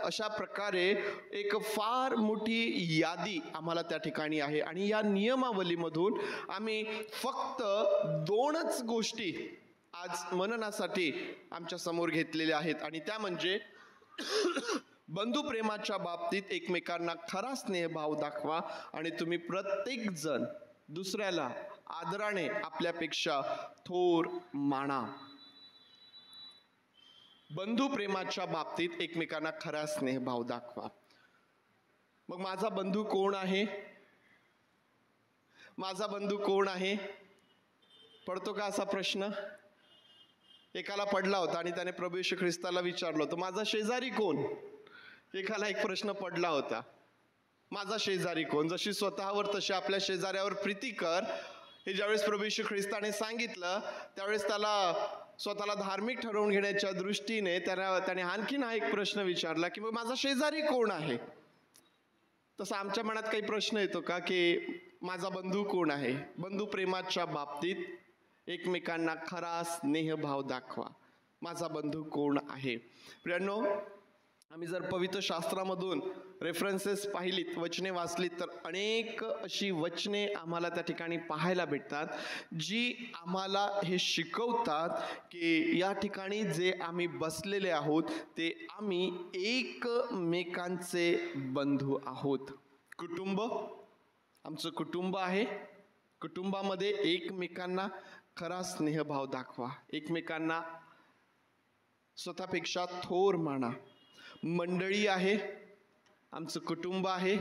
अशा प्रकारे एक फार मोठी यादी आम्हाला त्या ठिकाणी आहे. आणि या नियमावलीमधून आम्ही फक्त 2च गोष्टी आज मननासाठी आमच्या समोर घेतलेल्या आहेत. आणि त्या म्हणजे बंधुप्रेमाच्या बाबतीत एकमेकांना खरा स्नेहभाव दाखवा आणि तुम्ही प्रत्येक जण दुसऱ्याला आदराने आपल्यापेक्षा थोर माना. बंधुप्रेमाच्या बाबतीत एकमेकांना खरा स्नेहभाव दाखवा. मग माझा बंधू कोण आहे? माझा बंधू कोण आहे? पडतो का असा प्रश्न? एकाला पडला होता आणि त्याने प्रभू येशू ख्रिस्ताला विचारलं होतं, माझा शेजारी कोण? एकाला एक प्रश्न पडला होता, माझा शेजारी कोण? जशी स्वतःवर तशी आपल्या शेजाऱ्यावर प्रीती कर, हे ज्यावेळेस प्रभू येशू ख्रिस्ताने सांगितलं त्यावेळेस त्याला स्वतःला धार्मिक ठरवून घेण्याच्या दृष्टीने त्याने आणखीन हा एक प्रश्न विचारला की मग माझा शेजारी कोण आहे? तसं आमच्या मनात काही प्रश्न येतो का की माझा बंधू कोण आहे? बंधू प्रेमाच्या बाबतीत एकमेकांना खरा स्नेहभाव दाखवा. माझा बंधू कोण आहे? प्रियांनो, आम्ही जर पवित्र शास्त्रामधून रेफरन्सेस पाहिलीत, वचने वाचलीत, तर अनेक अशी वचने आम्हाला त्या ठिकाणी पाहायला भेटतात जी आम्हाला हे शिकवतात की या ठिकाणी जे आम्ही बसलेले आहोत ते आम्ही एकमेकांचे बंधू आहोत. कुटुंब आमचं कुटुंब आहे. कुटुंबामध्ये एकमेकांना खरा स्नेहभाव दाखवा, एकमेकांना स्वतःपेक्षा थोर माना. मंडळी आहे, आमचं कुटुंब आहे.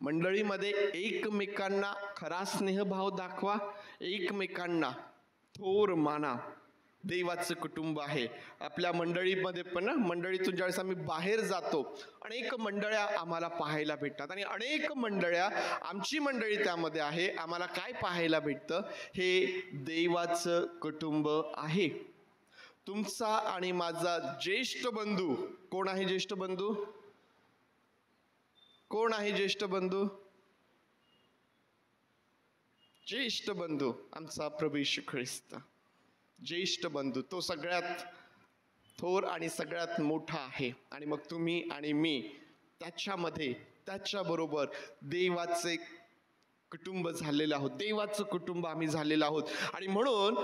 मंडळीमध्ये एकमेकांना खरा स्नेहभाव दाखवा, एकमेकांना थोर माना. देवाचं कुटुंब आहे. आपल्या मंडळीमध्ये पण ना, मंडळीतून ज्यावेळेस आम्ही बाहेर जातो अनेक मंडळ्या आम्हाला पाहायला भेटतात आणि अनेक मंडळ्या, आमची मंडळी त्यामध्ये आहे. आम्हाला काय पाहायला भेटतं? हे देवाचं कुटुंब आहे. तुमचा आणि माझा ज्येष्ठ बंधू कोण आहे? ज्येष्ठ बंधू कोण आहे? ज्येष्ठ बंधू, ज्येष्ठ बंधू आमचा प्रभू येशू ख्रिस्त. ज्येष्ठ बंधू तो सगळ्यात थोर आणि सगळ्यात मोठा आहे. आणि मग तुम्ही आणि मी त्याच्यामध्ये त्याच्याबरोबर देवाचे कुटुंब झालेलं आहोत. देवाचं कुटुंब आम्ही झालेलं आहोत. आणि म्हणून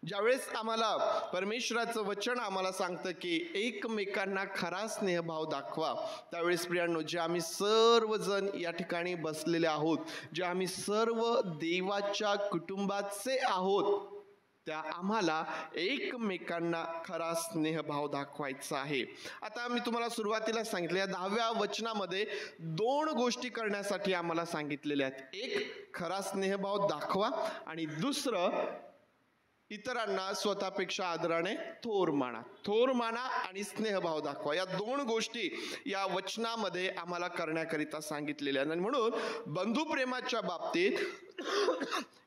ज्यावेळेस आम्हाला परमेश्वराचं वचन आम्हाला सांगतं की एकमेकांना खरा स्नेहभाव दाखवा, त्यावेळेस प्रियांनो, जे आम्ही सर्वजण या ठिकाणी बसलेले आहोत, जे आम्ही सर्व देवाच्या कुटुंबाचे आहोत, त्या आम्हाला एकमेकांना खरा स्नेहभाव दाखवायचा आहे. आता मी तुम्हाला सुरुवातीला सांगितलं, या 10व्या वचनामध्ये 2 गोष्टी करण्यासाठी आम्हाला सांगितलेल्या आहेत. एक, खरा स्नेहभाव दाखवा, आणि दुसरं, इतरांना स्वतःपेक्षा आदराने थोर माना. थोर माना आणि स्नेहभाव दाखवा, या 2 गोष्टी या वचनामध्ये आम्हाला करण्याकरिता सांगितलेल्या आहेत. आणि म्हणून बंधुप्रेमाच्या बाबतीत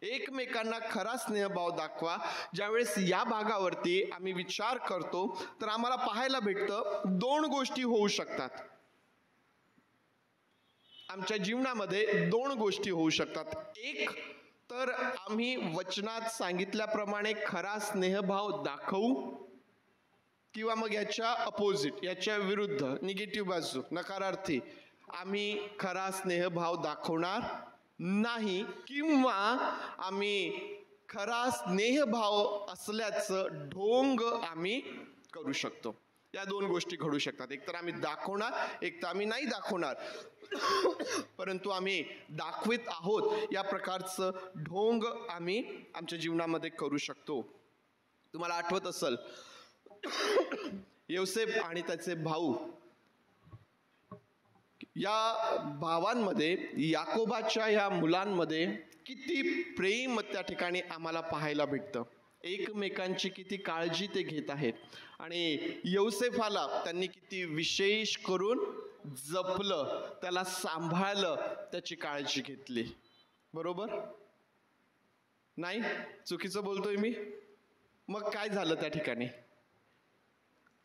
एकमेकांना खरा स्नेहभाव दाखवा, ज्यावेळेस या भागावरती आम्ही विचार करतो तर आम्हाला पाहायला भेटतं 2 गोष्टी होऊ शकतात. आमच्या जीवनामध्ये 2 गोष्टी होऊ शकतात. एक तर आम्ही वचनात सांगितल्याप्रमाणे खरा स्नेहभाव दाखवू, किंवा मग याच्या अपोजिट, याच्या विरुद्ध, निगेटिव्ह बाजू, नकारार्थी, आम्ही खरा स्नेहभाव दाखवणार नाही, किंवा आम्ही खरा स्नेहभाव असल्याचं ढोंग आम्ही करू शकतो. या 2 गोष्टी घडू शकतात. एक तर आम्ही दाखवणार, एक तर आम्ही नाही दाखवणार, परंतु आम्ही दाखवित आहोत या प्रकारचं ढोंग आम्ही आमच्या जीवनामध्ये करू शकतो. तुम्हाला आठवत असेल, योसेफ आणि त्याचे भाऊ, या भावांमध्ये, याकोबाच्या या मुलांमध्ये किती प्रेम त्या ठिकाणी आम्हाला पाहायला भेटतं. एकमेकांची किती काळजी ते घेत आहेत. आणि योसेफाला त्यांनी किती विशेष करून जपलं, त्याला सांभाळलं, त्याची काळजी घेतली. बरोबर नाही? चुकीचं बोलतोय मी? मग काय झालं त्या ठिकाणी?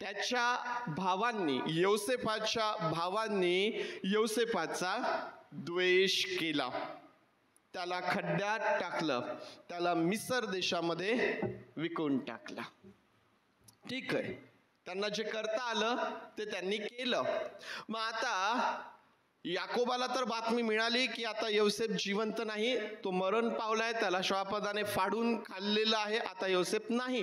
त्याच्या भावांनी, योसेफाच्या भावांनी योसेफाचा द्वेष केला, त्याला खड्ड्यात टाकलं, त्याला मिसर देशामध्ये विकून टाकला. ठीक आहे, त्यांना जे करता आलं ते त्यांनी केलं. मग आता याकोबाला तर बातमी मिळाली की आता योसेफ जिवंत नाही, तो मरण पावलाय, त्याला श्वापदाने फाडून खाल्लेलं आहे. आता योसेफ नाही,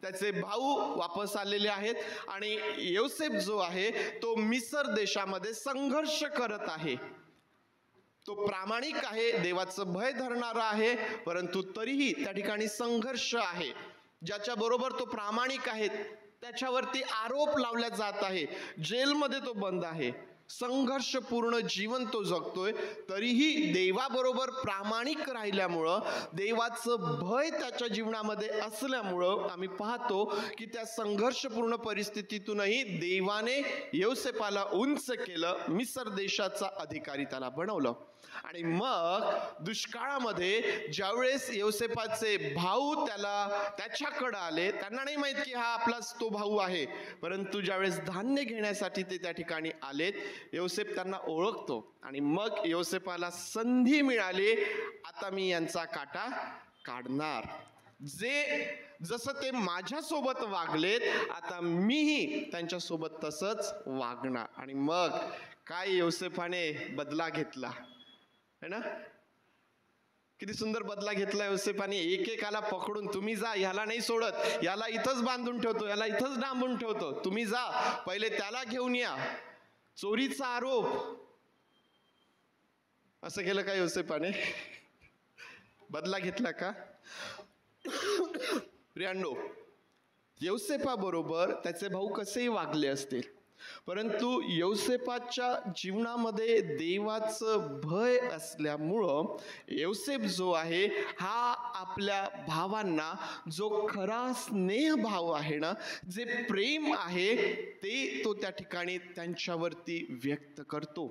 त्याचे भाऊ वापस आलेले आहेत आणि योसेफ जो आहे तो मिसर देशामध्ये संघर्ष करत आहे. तो प्रामाणिक आहे, देवाचं भय धरणारा आहे, परंतु तरीही त्या ठिकाणी संघर्ष आहे. ज्याच्या बरोबर तो प्रामाणिक आहे त्याच्यावरती आरोप लावला जात आहे, जेलमध्ये तो बंद आहे, संघर्षपूर्ण जीवन तो जगतोय. तरीही देवाबरोबर प्रामाणिक राहिल्यामुळं, देवाचं भय त्याच्या जीवनामध्ये असल्यामुळं आम्ही पाहतो की त्या संघर्षपूर्ण परिस्थितीतूनही देवाने योसेफाला उंच केलं, मिसर देशाचा अधिकारी त्याला बनवलं. आणि मग दुष्काळामध्ये ज्यावेळेस योसेफाचे भाऊ त्याच्याकडे आले, त्यांना नाही माहित की हा आपलाच तो भाऊ आहे, परंतु ज्यावेळेस धान्य घेण्यासाठी ते त्या ठिकाणी आलेत, योसेफ त्यांना ओळखतो. आणि मग योसेफाला संधी मिळाली, आता मी यांचा काटा काढणार. जसं ते माझ्यासोबत वागलेत, आता मीही त्यांच्यासोबत तसंच वागणार. आणि मग काय योसेफाने बदला घेतला है ना? किती सुंदर बदला घेतला योसेफाने. एकेकाला पकडून, तुम्ही जा, याला नाही सोडत, याला इथंच बांधून ठेवतो, याला इथंच डांबून ठेवतो, तुम्ही जा, पहिले त्याला घेऊन या. चोरीचा आरोप. असं केलं का योसेफाने? बदला घेतला का? प्रियांनो, योसेफाबरोबर त्याचे भाऊ कसेही वागले असतील, परंतु योसेफाच्या जीवनामध्ये देवाचं भय असल्यामुळं योसेफ जो आहे हा आपल्या भावांना जो खरा स्नेहभाव आहे ना, जे प्रेम आहे ते तो त्या ठिकाणी त्यांच्यावरती व्यक्त करतो.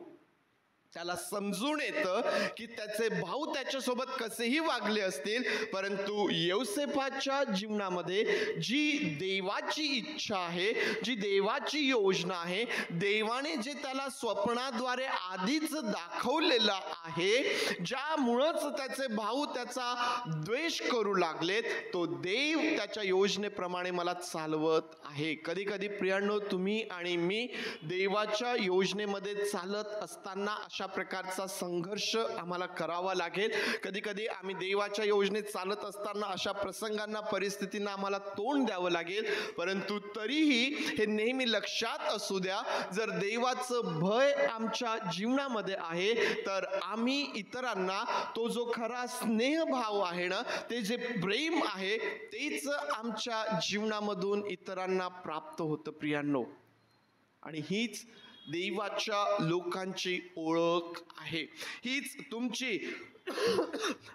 त्याला समजून येतं की त्याचे भाऊ त्याच्यासोबत कसेही वागले असतील, परंतु योसेफाच्या जीवनामध्ये जी देवाची इच्छा आहे, जी देवाची योजना आहे, देवाने जे त्याला स्वप्नाद्वारे आधीच दाखवलेलं आहे, ज्यामुळंच त्याचे भाऊ त्याचा द्वेष करू लागलेत, तो देव त्याच्या योजनेप्रमाणे मला चालवत आहे. कधी कधी प्रियांनो, तुम्ही आणि मी देवाच्या योजनेमध्ये चालत असताना अशा प्रकारचा संघर्ष आम्हाला करावा लागेल. कधी कधी आम्ही देवाच्या योजनेत चालत असताना अशा प्रसंगांना, परिस्थितींना आम्हाला तोंड द्यावं लागेल. परंतु तरीही हे नेहमी लक्षात असू द्या, जर देवाचं भय आमच्या जीवनामध्ये आहे तर आम्ही इतरांना तो जो खरा स्नेहभाव आहे ना, ते जे प्रेम आहे तेच आमच्या जीवनामधून इतरांना प्राप्त होतं प्रियांनो. आणि हीच देवाच्या लोकांची ओळख आहे, हीच तुमची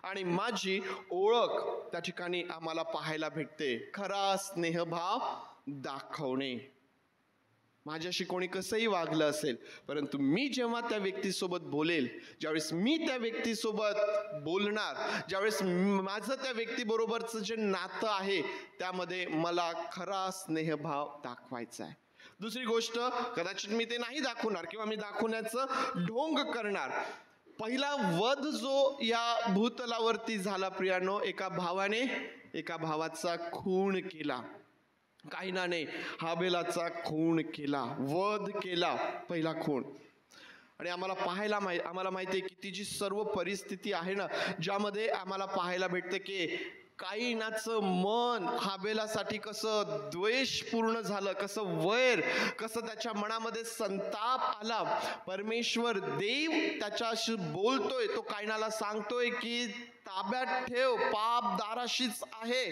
आणि माझी ओळख त्या ठिकाणी आम्हाला पाहायला भेटते. खरा स्नेहभाव दाखवणे. माझ्याशी कोणी कसंही वागलं असेल, परंतु मी जेव्हा त्या व्यक्तीसोबत बोलेल, ज्यावेळेस मी त्या व्यक्तीसोबत बोलणार, ज्यावेळेस माझं त्या व्यक्तीबरोबरचं जे नातं आहे त्यामध्ये मला खरा स्नेहभाव दाखवायचा आहे. दुसरी गोष्ट, कदाचित मी ते नाही दाखवणार किंवा मी दाखवण्याचं ढोंग करणार. पहिला वध जो या भूतलावरती झाला प्रियानो, एका भावाने एका भावाचा खून केला. कायनाने हाबेलाचा खून केला, वध केला, पहिला खून. आणि आम्हाला माहिती आहे की ती जी सर्व परिस्थिती आहे ना, ज्यामध्ये आम्हाला पाहायला भेटते की कायनाचं मन हाबेलासाठी कसं द्वेषपूर्ण झालं, कसं वैर, कसं त्याच्या मनामध्ये संताप आला. परमेश्वर देव त्याच्याशी बोलतोय, तो कायनाला सांगतोय की ताब्यात ठेव, पाप दाराशीच आहे.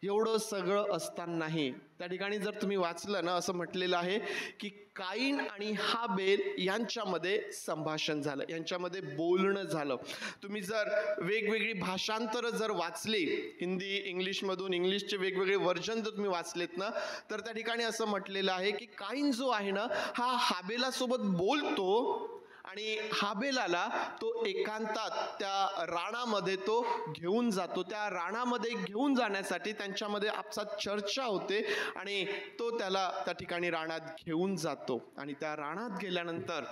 एवढं सगळं असतानाही त्या ठिकाणी जर तुम्ही वाचलं ना, असं म्हटलेलं आहे की काईन आणि हाबेल यांच्यामध्ये संभाषण झालं, यांच्यामध्ये बोलणं झालं. तुम्ही जर वेगवेगळी भाषांतर जर वाचली, हिंदी इंग्लिशमधून, इंग्लिशचे वेगवेगळे व्हर्जन जर तुम्ही वाचलेत ना, तर त्या ठिकाणी असं म्हटलेलं आहे की काईन जो आहे ना, हा हाबेलासोबत बोलतो आणि हाबेलाला तो एकांतात त्या रानामध्ये तो घेऊन जातो. त्या रानामध्ये घेऊन जाण्यासाठी त्यांच्यामध्ये आपसात चर्चा होते आणि तो त्याला त्या ठिकाणी रानात घेऊन जातो. आणि त्या रानात गेल्यानंतर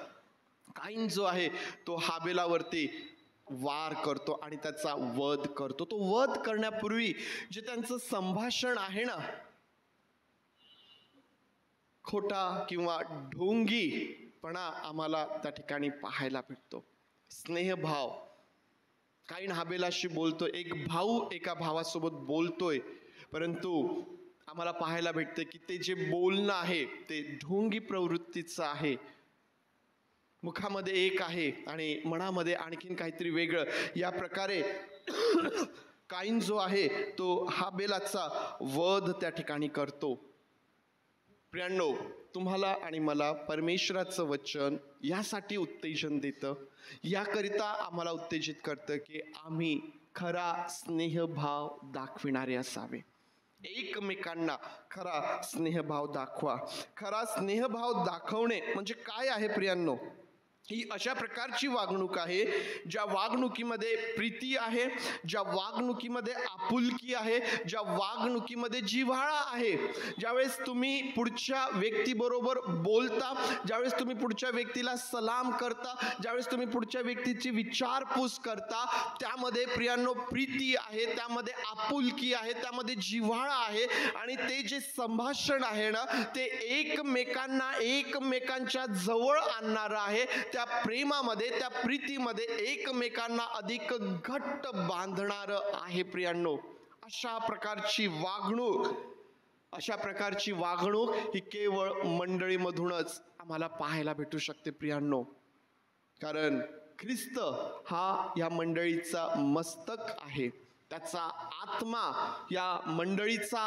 काईन जो आहे तो हाबेलावरती वार करतो आणि त्याचा वध करतो. तो वध करण्यापूर्वी जे त्यांचं संभाषण आहे ना, खोटा किंवा ढोंगीपणा आम्हाला त्या ठिकाणी पाहायला भेटतो. स्नेहभाव, काईन हाबेलाशी बोलतोय, एक भाऊ एका भावासोबत बोलतोय, परंतु आम्हाला पाहायला भेटते की ते जे बोलणं आहे ते ढोंगी प्रवृत्तीचं आहे. मुखामध्ये एक आहे आणि मनामध्ये आणखीन काहीतरी वेगळं. या प्रकारे काईन जो आहे तो हाबेलाचा वध त्या ठिकाणी करतो. प्रियांनो, तुम्हाला आणि मला परमेश्वराचं वचन यासाठी उत्तेजन देतं, याकरिता आम्हाला उत्तेजित करतं की आम्ही खरा स्नेहभाव दाखविणारे असावे. एकमेकांना खरा स्नेहभाव दाखवा. खरा स्नेहभाव दाखवणे म्हणजे काय आहे प्रियांनो? ही अशा प्रकारची वागणूक आहे ज्या वागणुकीमध्ये प्रीती आहे, ज्या वागणुकीमध्ये आपुलकी आहे, ज्या वागणुकीमध्ये जिव्हाळा आहे. ज्यावेळेस तुम्ही पुढच्या व्यक्तीबरोबर बोलता, ज्यावेळेस तुम्ही पुढच्या व्यक्तीला सलाम करता, ज्यावेळेस तुम्ही पुढच्या व्यक्तीची विचारपूस करता, त्यामध्ये प्रियांनो प्रीती आहे, त्यामध्ये आपुलकी आहे, त्यामध्ये जिव्हाळा आहे. आणि ते जे संभाषण आहे ना, ते एकमेकांना एकमेकांच्या जवळ आणणारं आहे. त्या प्रेमामध्ये, त्या प्रीतीमध्ये एकमेकांना अधिक घट्ट बांधणारं आहे. प्रियांनो, अशा प्रकारची वागणूक ही केवळ मंडळीमधूनच आम्हाला पाहायला भेटू शकते प्रियांनो. कारण ख्रिस्त हा या मंडळीचा मस्तक आहे, त्याचा आत्मा या मंडळीचा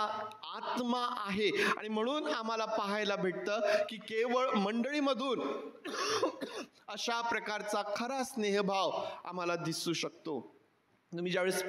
आत्मा आहे. आणि म्हणून आम्हाला पाहायला भेटतं की केवळ मंडळीमधून अशा प्रकारचा खरा स्नेहभाव आम्हाला दिसू शकतो. तुम्ही ज्यावेळेस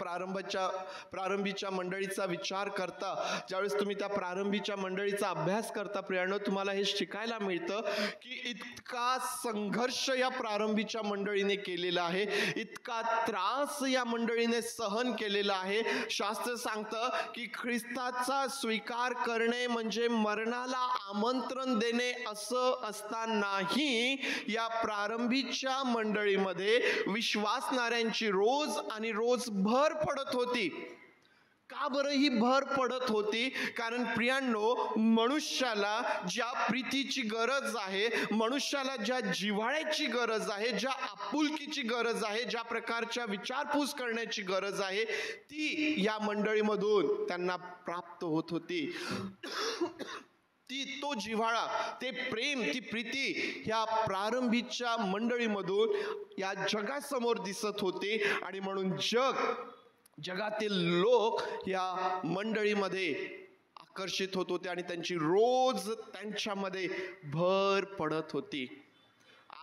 प्रारंभीच्या मंडळीचा विचार करता, ज्यावेळेस तुम्ही त्या प्रारंभीच्या मंडळीचा अभ्यास करता प्रियांनो, तुम्हाला हे शिकायला मिळतं की इतका संघर्ष या प्रारंभीच्या मंडळीने केलेला आहे, इतका त्रास या मंडळीने सहन केलेला आहे. शास्त्र सांगतं की ख्रिस्ताचा स्वीकार करणे म्हणजे मरणाला आमंत्रण देणे असं असतानाही या प्रारंभीच्या मंडळीमध्ये विश्वासणाऱ्यांची रोज आणि रोज भर पडत होती. का बरं ही भर पडत होती? कारण प्रियांनो, मनुष्याला ज्या प्रीतीची गरज आहे, मनुष्याला ज्या जिव्हाळ्याची गरज आहे, ज्या आपुलकीची गरज आहे, ज्या प्रकारच्या विचारपूस करण्याची गरज आहे, ती या मंडळीमधून त्यांना प्राप्त होत होती. तो जिव्हाळा, ते प्रेम, ती प्रीती ह्या प्रारंभीच्या मंडळीमधून या जगासमोर दिसत होती. आणि म्हणून जगातील लोक या मंडळीमध्ये आकर्षित होत होते आणि त्यांची रोज त्यांच्यामध्ये भर पडत होती.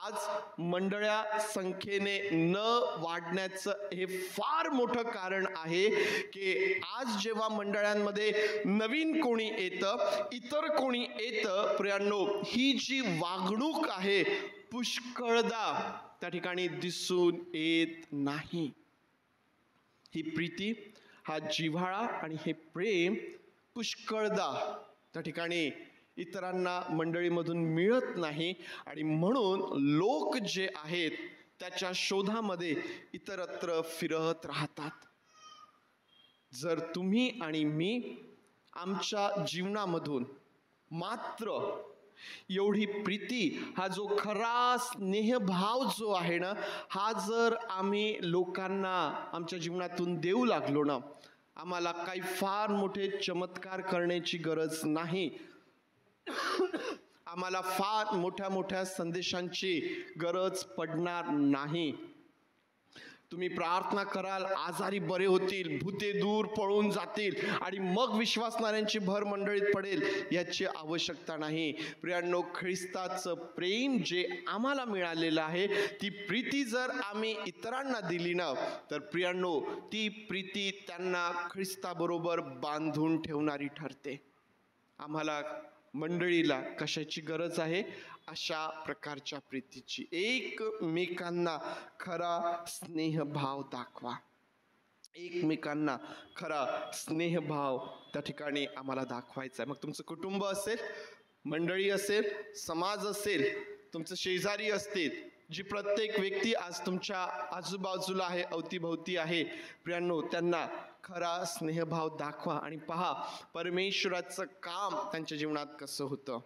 आज मंडळ्या संख्येने न वाढण्याचं हे फार मोठं कारण आहे की आज जेव्हा मंडळांमध्ये नवीन कोणी येतं, इतर कोणी येतं, प्रियांनो, ही जी वागणूक आहे पुष्कळदा त्या ठिकाणी दिसून येत नाही. ही प्रीती, हा जिव्हाळा आणि हे प्रेम पुष्कळदा त्या ठिकाणी इतरांना मंडळीमधून मिळत नाही. आणि म्हणून लोक जे आहेत त्याच्या शोधामध्ये इतरत्र फिरत राहतात. जर तुम्ही आणि मी आमच्या जीवनामधून मात्र एवढी प्रीती, हा जो खरा स्नेहभाव जो आहे ना, हा जर आम्ही लोकांना आमच्या जीवनातून देऊ लागलो ना, आम्हाला काही फार मोठे चमत्कार करण्याची गरज नाही. आम्हाला फार मोठ्या मोठ्या संदेशांची गरज पडणार नाही. तुम्ही प्रार्थना कराल, आजारी बरे होतील, भूते दूर पळून जातील आणि मग विश्वासणाऱ्यांची भर मंडळीत पडेल, याची आवश्यकता नाही. प्रियांनो, ख्रिस्ताचं प्रेम जे आम्हाला मिळालेलं आहे, ती प्रीती जर आम्ही इतरांना दिली ना, तर प्रियांनो, ती प्रीती त्यांना ख्रिस्ताबरोबर बांधून ठेवणारी ठरते. आम्हाला मंडळीला कशाची गरज आहे? अशा प्रकारच्या प्रीतीची. एकमेकांना खरा स्नेहभाव दाखवा. एकमेकांना खरा स्नेहभाव त्या ठिकाणी आम्हाला दाखवायचा आहे. मग तुमचं कुटुंब असेल, मंडळी असेल, समाज असेल, तुमचं शेजारी असतील, जी प्रत्येक व्यक्ती आज तुमच्या आजूबाजूला आहे, अवतीभोवती आहे, प्रियांनो, त्यांना खरा स्नेहभाव दाखवा आणि पहा परमेश्वराचं काम त्यांच्या जीवनात कसं होतं.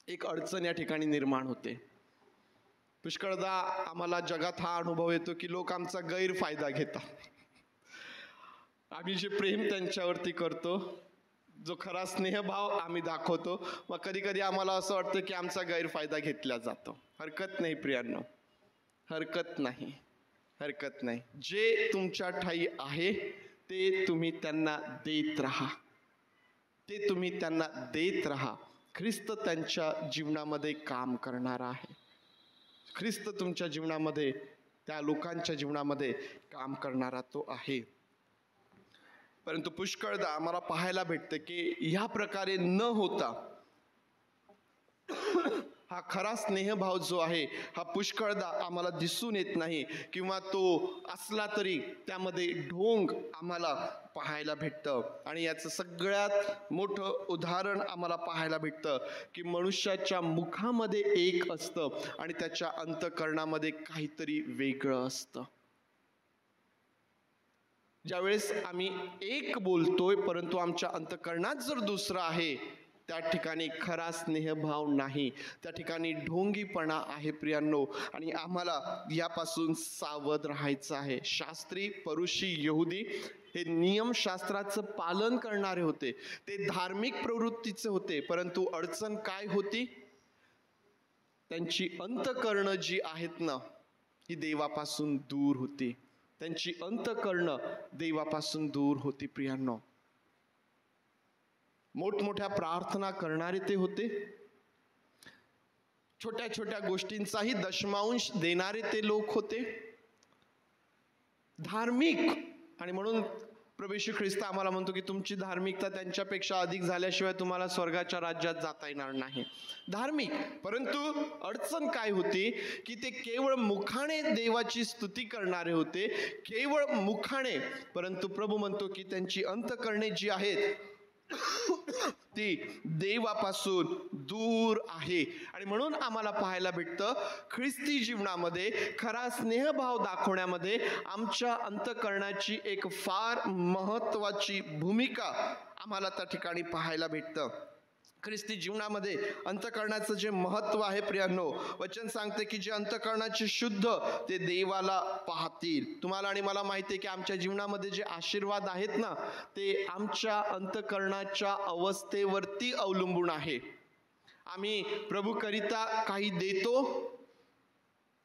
एक अडचण या ठिकाणी निर्माण होते. पुष्कळदा आम्हाला जगात हा अनुभव येतो की लोक आमचा गैरफायदा घेतात. आम्ही जे प्रेम त्यांच्यावरती करतो, जो खरा स्नेहभाव आम्ही दाखवतो, मग कधी कधी आम्हाला असं वाटतं की आमचा गैरफायदा घेतला जातो. हरकत नाही प्रियांनो, हरकत नाही, हरकत नाही. जे तुमच्या ठाई आहे ते तुम्ही त्यांना देत राहा, ते तुम्ही त्यांना देत राहा. ख्रिस्त त्यांच्या जीवनामध्ये काम करणार आहे. ख्रिस्त तुमच्या जीवनामध्ये, त्या लोकांच्या जीवनामध्ये काम करणारा तो आहे. परंतु पुष्कळदा आम्हाला पाहायला भेटतं की ह्या प्रकारे न होता हा खरा स्नेहभाव जो आहे हा पुष्कळदा आम्हाला दिसून येत नाही, किंवा तो असला तरी त्यामध्ये ढोंग आम्हाला पाहायला भेटतं. आणि याचं सगळ्यात मोठं उदाहरण आम्हाला पाहायला भेटतं की मनुष्याच्या मुखामध्ये एक असतं आणि त्याच्या अंतःकरणामध्ये काहीतरी वेगळं असतं. ज्यावेळेस आम्ही एक बोलतोय परंतु आमच्या अंतःकरणात जर दुसरं आहे, त्या ठिकाणी खरा स्नेहभाव नाही, त्या ठिकाणी ढोंगीपणा आहे प्रियांनो. आणि आम्हाला यापासून सावध राहायचं आहे. शास्त्री, परुषी, यहुदी हे नियमशास्त्राचं पालन करणारे होते, ते धार्मिक प्रवृत्तीचे होते. परंतु अडचण काय होती? त्यांची अंतःकरणं जी आहेत ना, ही देवापासून दूर होती. त्यांची अंतःकरणं देवापासून दूर होती प्रियांनो. मोठमोठ्या प्रार्थना करणारे ते होते, छोट्या छोट्या गोष्टींचाही दशमांश देणारे ते लोक होते, धार्मिक. आणि म्हणून प्रभू येशू ख्रिस्त आम्हाला म्हणतो की तुमची धार्मिकता त्यांच्यापेक्षा अधिक झाल्याशिवाय तुम्हाला स्वर्गाच्या राज्यात जाता येणार नाही. धार्मिक, परंतु अडचण काय होती की ते केवळ मुखाने देवाची स्तुती करणारे होते, केवळ मुखाने. परंतु प्रभू म्हणतो की त्यांची अंतःकरणे जी आहेत ती देवापासून दूर आहे. आणि म्हणून आम्हाला पाहायला भेटतं ख्रिस्ती जीवनामध्ये खरा स्नेहभाव दाखवण्यामध्ये आमच्या अंतःकरणाची एक फार महत्वाची भूमिका आम्हाला त्या ठिकाणी पाहायला भेटतं. ख्रिस्ती जीवनामध्ये अंतःकरणाचं जे महत्व आहे प्रियांनो, वचन सांगते की जे अंतःकरणाचे शुद्ध ते देवाला पाहतील. तुम्हाला आणि मला माहिती आहे की आमच्या जीवनामध्ये जे आशीर्वाद आहेत ना, ते आमच्या अंतःकरणाच्या अवस्थेवरती अवलंबून आहे. आम्ही प्रभूकरिता काही देतो,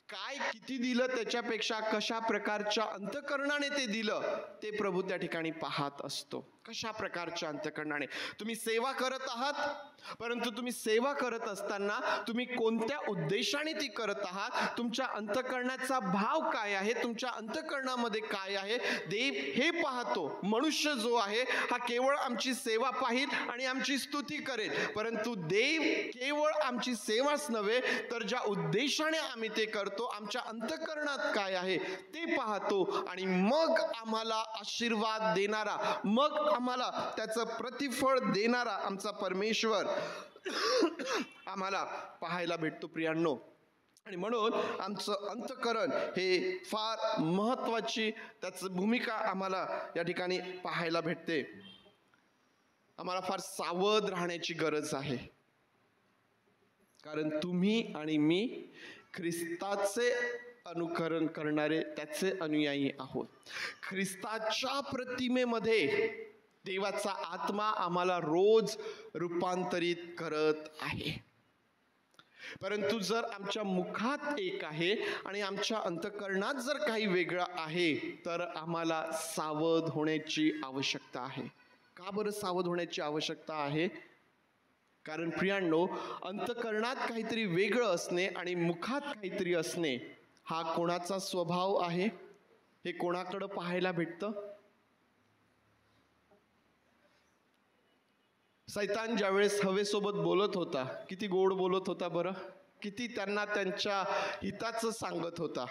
काय किती दिलं त्याच्यापेक्षा कशा प्रकारच्या अंतःकरणाने ते दिलं ते प्रभू त्या ठिकाणी पाहत असतो. कशा प्रकारच्या अंतःकरणाने तुम्ही सेवा करत आहात, परंतु तुम्ही सेवा करत असताना तुम्ही कोणत्या उद्देशाने ती करत आहात, तुमच्या अंतःकरणाचा भाव काय आहे, तुमच्या अंतःकरणामध्ये काय आहे, देव हे पाहतो. मनुष्य जो आहे हा केवळ आमची सेवा पाहिल आणि आमची स्तुती करेल, परंतु देव केवळ आमची सेवाच नव्हे तर ज्या उद्देशाने आम्ही ते करतो, आमच्या अंतःकरणात काय आहे ते पाहतो. आणि मग आम्हाला आशीर्वाद देणारा, मग आम्हाला त्याचं प्रतिफळ देणारा आमचा परमेश्वर आम्हाला पाहायला भेटतो प्रियांनो. आणि म्हणून आमचं अंतःकरण हे फार महत्वाची त्याचं भूमिका आम्हाला या ठिकाणी पाहायला भेटते. आम्हाला फार सावध राहण्याची गरज आहे, कारण तुम्ही आणि मी ख्रिस्ताचे अनुकरण करणारे त्याचे अनुयायी आहोत. ख्रिस्ताच्या प्रतिमेमध्ये देवाचा आत्मा आम्हाला रोज रूपांतरित करत आहे. परंतु जर आमच्या मुखात एक आहे आणि आमच्या अंतःकरणात जर काही वेगळं आहे तर आम्हाला सावध होण्याची आवश्यकता आहे. का बरं सावध होण्याची आवश्यकता आहे? कारण प्रियांनो, अंतःकरणात काहीतरी वेगळं असणे आणि मुखात काहीतरी असणे हा कोणाचा स्वभाव आहे? हे कोणाकडं पाहायला भेटतं? सैतान ज्यावेळेस हवेसोबत बोलत होता, किती गोड बोलत होता बरं, किती त्यांना त्यांच्या हिताचं सांगत होता,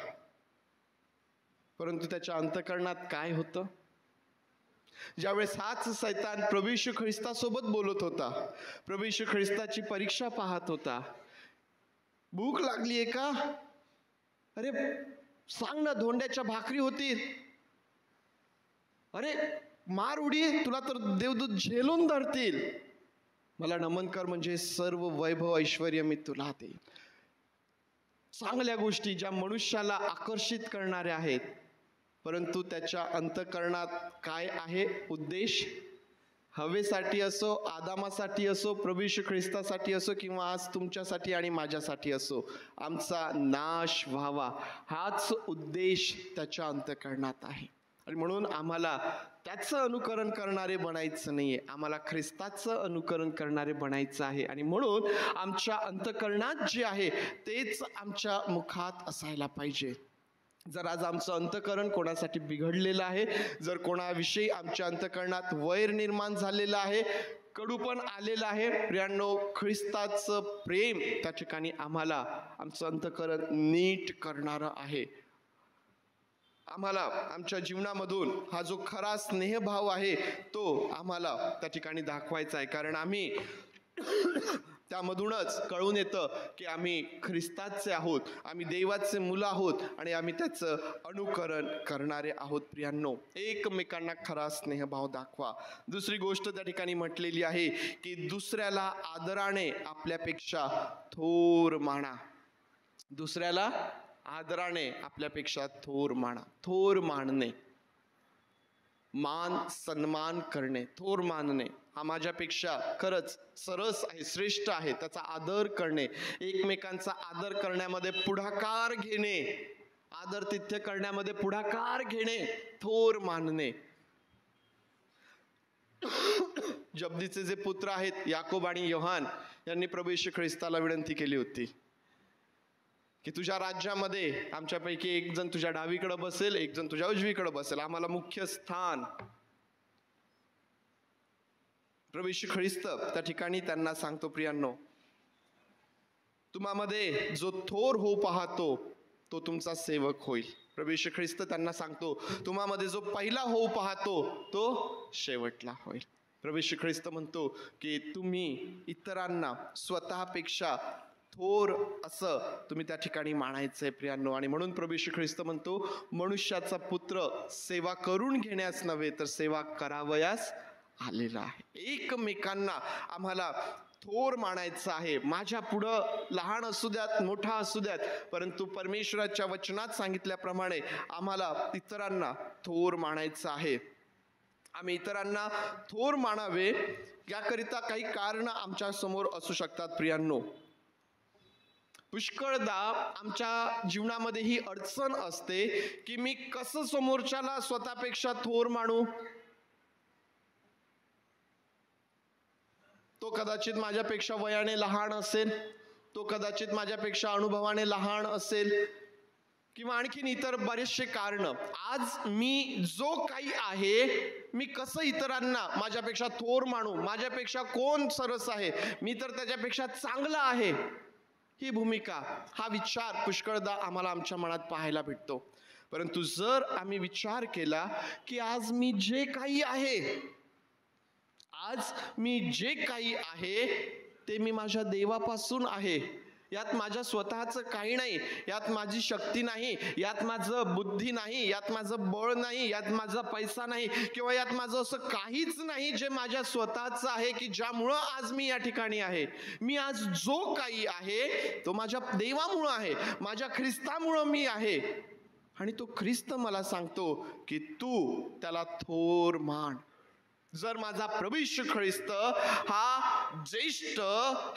परंतु त्याच्या अंतःकरणात काय होतं? ज्यावेळेस हाच सैतान प्रभू येशू ख्रिस्तासोबत बोलत होता, प्रभू येशू ख्रिस्ताची परीक्षा पाहत होता, भूक लागलीये का? अरे सांग ना, धोंड्याच्या भाकरी होतील. अरे मार उडी, तुला तर देवदूत झेलून धरतील. मला नमन कर, म्हणजे सर्व वैभव ऐश्वर्य मी तुला देईन. चांगल्या गोष्टी ज्या मनुष्याला आकर्षित करणाऱ्या आहेत, परंतु त्याच्या अंतःकरणात काय आहे उद्देश? हवेसाठी असो, आदामासाठी असो, प्रभू येशू ख्रिस्तासाठी असो, किंवा आज तुमच्यासाठी आणि माझ्यासाठी असो, आमचा नाश व्हावा, हाच उद्देश त्याच्या अंतःकरणात आहे. आणि म्हणून आम्हाला त्याचं अनुकरण करणारे बनायचं नाहीये, आम्हाला ख्रिस्ताचं अनुकरण करणारे बनायचं आहे. आणि म्हणून आमच्या अंतःकरणात जे आहे तेच आमच्या मुखात असायला पाहिजे. जर आज आमचं अंतःकरण कोणासाठी बिघडलेलं आहे, जर कोणाविषयी आमच्या अंतःकरणात वैर निर्माण झालेलं आहे, कडूपण आलेलं आहे, प्रियांनो, ख्रिस्ताचं प्रेम त्या ठिकाणी आम्हाला आमचं अंतःकरण नीट करणारं आहे. आम्हाला आमच्या जीवनामधून हा जो खरा स्नेहभाव आहे तो आम्हाला त्या ठिकाणी दाखवायचा आहे, कारण आम्ही त्यामधूनच कळून येतं की आम्ही ख्रिस्ताचे आहोत, आम्ही देवाचे मुलं आहोत आणि आम्ही त्याचं अनुकरण करणारे आहोत. प्रियांनो, एकमेकांना खरा स्नेहभाव दाखवा. दुसरी गोष्ट त्या ठिकाणी म्हटलेली आहे की दुसऱ्याला आदराने आपल्यापेक्षा थोर माना. दुसऱ्याला आदराने आपल्यापेक्षा थोर माना. थोर मानणे, मान सन्मान करणे, थोर मानणे हा माझ्यापेक्षा खरंच सरस आहे, श्रेष्ठ आहे, त्याचा आदर करणे, एकमेकांचा आदर करण्यामध्ये पुढाकार घेणे, आदरातिथ्य करण्यामध्ये पुढाकार घेणे, थोर मानणे. जब्दीचे जे पुत्र आहेत याकोब आणि योहान यांनी प्रभू येशू ख्रिस्ताला विनंती केली होती की तुझ्या राज्यामध्ये आमच्यापैकी एक जण तुझ्या डावीकडे बसेल, एक जण तुझ्या उजवीकडे बसेल, आम्हाला मुख्य स्थान. प्रभू येशू ख्रिस्त त्या ठिकाणी त्यांना सांगतो, प्रियांनो, तुम्हामध्ये जो थोर होऊ पाहतो तो तुमचा सेवक होईल. प्रभू येशू ख्रिस्त त्यांना सांगतो, तुम्हामध्ये जो पहिला होऊ पाहतो तो शेवटला होईल. प्रभू येशू ख्रिस्त म्हणतो की तुम्ही इतरांना स्वतःपेक्षा थोर असं तुम्ही त्या ठिकाणी मानायचंय प्रियांनो. आणि म्हणून प्रभू येशू ख्रिस्त म्हणतो, मनुष्याचा पुत्र सेवा करून घेण्यास नव्हे तर सेवा करावयास आलेला आहे. एकमेकांना आम्हाला थोर मानायचं आहे. माझ्या पुढं लहान असू द्यात, मोठा असू द्यात, परंतु परमेश्वराच्या वचनात सांगितल्याप्रमाणे आम्हाला इतरांना थोर मानायचं आहे. आम्ही इतरांना थोर मानावे याकरिता काही कारण आमच्या समोर असू शकतात. प्रियांनो, पुष्कळदा आमच्या जीवनामध्ये ही अडचण असते की मी कसं समोरच्याला स्वतःपेक्षा थोर मानू. तो कदाचित माझ्यापेक्षा वयाने लहान असेल, तो कदाचित माझ्यापेक्षा अनुभवाने लहान असेल, किंवा आणखीन इतर बरेचसे कारण. आज मी जो काही आहे मी कसं इतरांना माझ्यापेक्षा थोर मानू, माझ्यापेक्षा कोण सरस आहे, मी तर त्याच्यापेक्षा चांगला आहे, ही भूमिका, हा विचार पुष्कळदा आम्हाला आमच्या मनात पाहायला भेटतो. परंतु जर आम्ही विचार केला की आज मी जे काही आहे, आज मी जे काही आहे ते मी माझ्या देवापासून आहे, यात माझ्या स्वतःचं काही नाही, यात माझी शक्ती नाही, यात माझं बुद्धी नाही, यात माझं बळ नाही, यात माझा पैसा नाही, किंवा यात माझं असं काहीच नाही जे माझ्या स्वतःचं आहे की ज्यामुळं आज मी या ठिकाणी आहे. मी आज जो काही आहे तो माझ्या देवामुळं आहे, माझ्या ख्रिस्तामुळं मी आहे. आणि तो ख्रिस्त मला सांगतो की तू त्याला थोर मान. जर माझा प्रभू येशू ख्रिस्त हा ज्येष्ठ,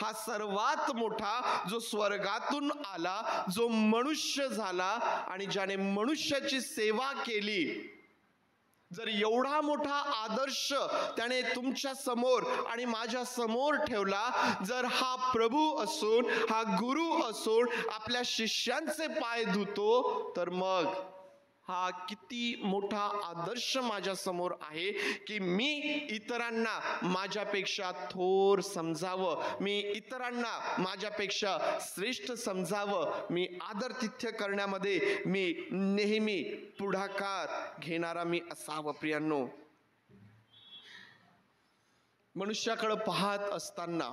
हा सर्वात मोठा, जो स्वर्गातून आला, जो मनुष्य झाला आणि ज्याने मनुष्याची सेवा केली, जर एवढा मोठा आदर्श त्याने तुमच्या समोर आणि माझ्या समोर ठेवला, जर हा प्रभू असून, हा गुरु असून आपल्या शिष्यांचे पाय धुतो, तर मग हा किती मोठा आदर्श माझ्या समोर आहे की मी इतरांना माझ्यापेक्षा थोर समजावं, मी इतरांना माझ्यापेक्षा श्रेष्ठ समजावं, मी आदरातिथ्य करण्यामध्ये मी नेहमी पुढाकार घेणारा मी असावं. प्रियांनो, मनुष्याकडे पाहत असताना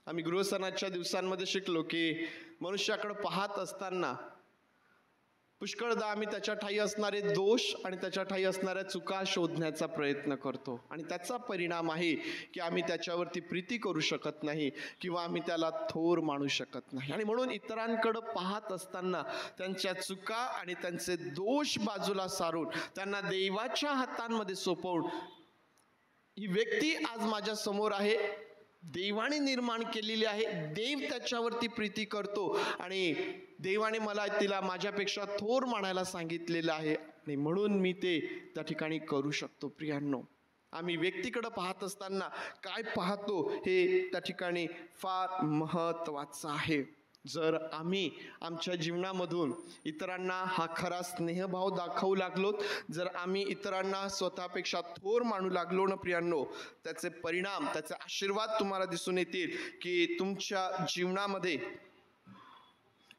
आम्ही गृहसणाच्या दिवसांमध्ये शिकलो की मनुष्याकडे पाहत असताना पुष्कळदा आम्ही त्याच्या ठायी असणारे दोष आणि त्याच्या ठायी असणाऱ्या चुका शोधण्याचा प्रयत्न करतो आणि त्याचा परिणाम आहे की आम्ही त्याच्यावरती प्रीती करू शकत नाही किंवा आम्ही त्याला थोर मानू शकत नाही. आणि म्हणून इतरांकडे पाहत असताना त्यांच्या चुका आणि त्यांचे दोष बाजूला सारून त्यांना देवाच्या हातांमध्ये सोपवून ही व्यक्ती आज माझ्या समोर आहे, देवाने निर्माण केलेली आहे, देव त्याच्यावरती प्रीती करतो आणि देवाने मला तिला माझ्यापेक्षा थोर मानायला सांगितलेलं आहे आणि म्हणून मी ते त्या ठिकाणी करू शकतो. प्रियांनो, आम्ही व्यक्तीकडे पाहत असताना काय पाहतो हे त्या ठिकाणी फार महत्त्वाचं आहे. जर आम्ही आमच्या जीवनामधून इतरांना हा खरा स्नेहभाव दाखवू लागलो, जर आम्ही इतरांना स्वतःपेक्षा थोर मानू लागलो ना प्रियांनो, त्याचे परिणाम, त्याचे आशीर्वाद तुम्हाला दिसून येतील की तुमच्या जीवनामध्ये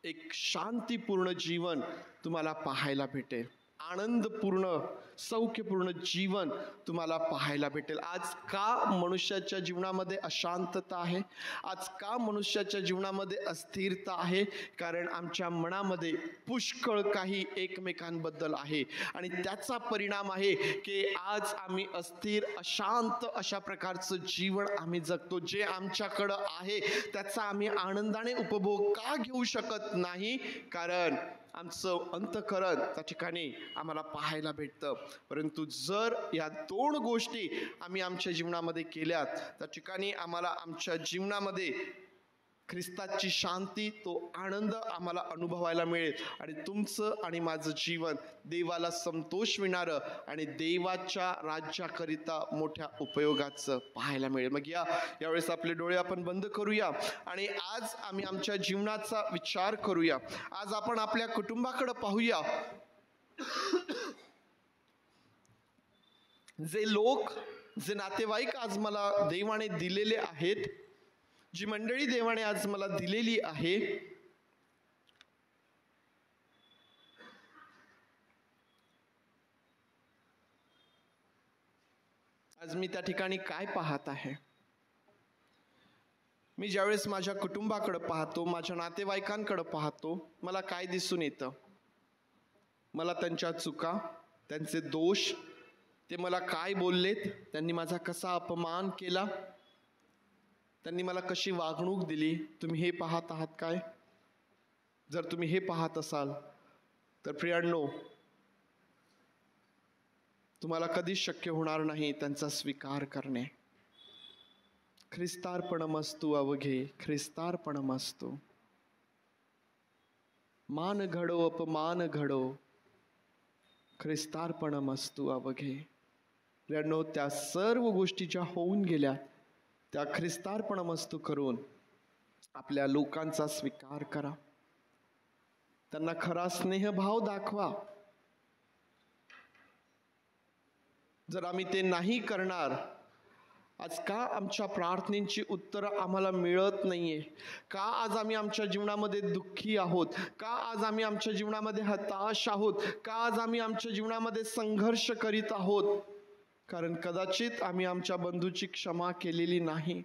एक शांतीपूर्ण जीवन तुम्हाला पाहायला भेटेल, आनंदपूर्ण सौख्यपूर्ण जीवन तुम्हाला पाहायला भेटेल. आज का मनुष्याच्या जीवनामध्ये अशांतता आहे, आज का मनुष्याच्या जीवनामध्ये अस्थिरता आहे? कारण आमच्या मनामध्ये पुष्कळ काही एकमेकांबद्दल आहे आणि त्याचा परिणाम आहे की आज आम्ही अस्थिर अशांत अशा प्रकारचं जीवन आम्ही जगतो. जे आमच्याकडं आहे त्याचा आम्ही आनंदाने उपभोग का घेऊ शकत नाही? कारण आमचं अंतःकरण त्या ठिकाणी आम्हाला पाहायला भेटतं. परंतु जर या दोन गोष्टी आम्ही आमच्या जीवनामध्ये केल्यात, त्या ठिकाणी आम्हाला आमच्या जीवनामध्ये ख्रिस्ताची शांती, तो आनंद आम्हाला अनुभवायला मिळेल आणि तुमचं आणि माझं जीवन देवाला संतोषविणारं आणि देवाच्या राज्याकरिता मोठ्या उपयोगाचं पाहायला मिळेल. मग यावेळेस आपले डोळे आपण बंद करूया आणि आज आम्ही आमच्या जीवनाचा विचार करूया. आज आपण आपल्या कुटुंबाकडे पाहूया. जे लोक, जे नातेवाईक आज मला देवाने दिलेले आहेत, जी मंडळी देवाने आज मला दिलेली आहे, आज मी त्या ठिकाणी काय पाहत आहे? मी ज्यावेळेस माझ्या कुटुंबाकडे पाहतो, माझ्या नातेवाईकांकडे पाहतो, मला काय दिसून येतं? मला त्यांच्या चुका, त्यांचे दोष, ते मला काय बोललेत, त्यांनी माझा कसा अपमान केला, त्यांनी मला कशी वागणूक दिली, तुम्ही हे पाहत आहात काय? जर तुम्ही हे पाहत असाल तर प्रियांनो, तुम्हाला कधीच शक्य होणार नाही त्यांचा स्वीकार करणे. ख्रिस्तार्पणमस्तु अवघे, ख्रिस्तार्पणमस्तु. मान घडो अपमान घडो, ख्रिस्तार्पणमस्तु अवघे. प्रियांनो, त्या सर्व गोष्टी ज्या होऊन गेल्या त्या ख्रिस्तार्पणमस्तु करून आपल्या लोकांचा स्वीकार करा, त्यांना खरा स्नेहभाव दाखवा. जर आम्ही ते नाही करणार, आज का आमच्या प्रार्थनेची उत्तरं आम्हाला मिळत नाहीये? का आज आम्ही आमच्या जीवनामध्ये दुःखी आहोत? का आज आम्ही आमच्या जीवनामध्ये हताश आहोत? का आज आम्ही आमच्या जीवनामध्ये संघर्ष करीत आहोत? कारण कदाचित आम्ही आमच्या बंधूची क्षमा केलेली नाही,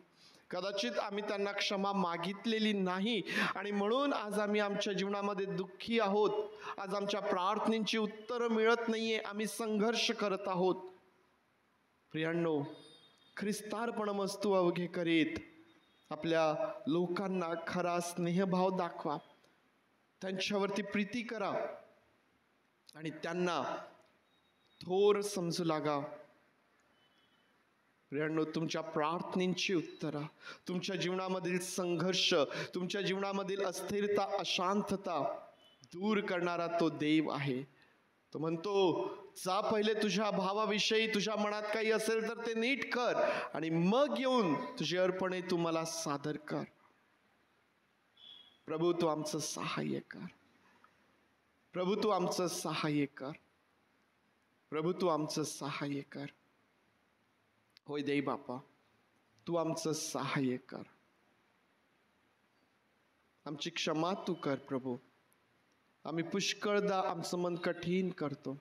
कदाचित आम्ही त्यांना क्षमा मागितलेली नाही आणि म्हणून आज आम्ही आमच्या जीवनामध्ये दुःखी आहोत. आज आमच्या प्रार्थनेची उत्तरं मिळत नाहीये, आम्ही संघर्ष करत आहोत. प्रियांनो, ख्रिस्तार्पणमस्तु अवघे करीत आपल्या लोकांना खरा स्नेहभाव दाखवा, त्यांच्यावरती प्रीती करा आणि त्यांना थोर समजू लागा. प्रियांनो, तुमच्या प्रार्थनेची उत्तरं, तुमच्या जीवनामधील संघर्ष, तुमच्या जीवनामधील अस्थिरता, अशांतता दूर करणारा तो देव आहे. तो म्हणतो, जा पहिले तुझ्या भावाविषयी तुझ्या मनात काही असेल तर ते नीट कर आणि मग येऊन तुझी अर्पणे तू मला सादर कर. प्रभू, तू आमचं सहाय्य कर. प्रभू तू आमचं सहाय्य कर. प्रभू तू आमचं सहाय्य कर. होय देई बापा, तू आमचं सहाय्य कर. आमची क्षमा तू कर प्रभू. आम्ही पुष्कळदा आमचं मन कठीण करतो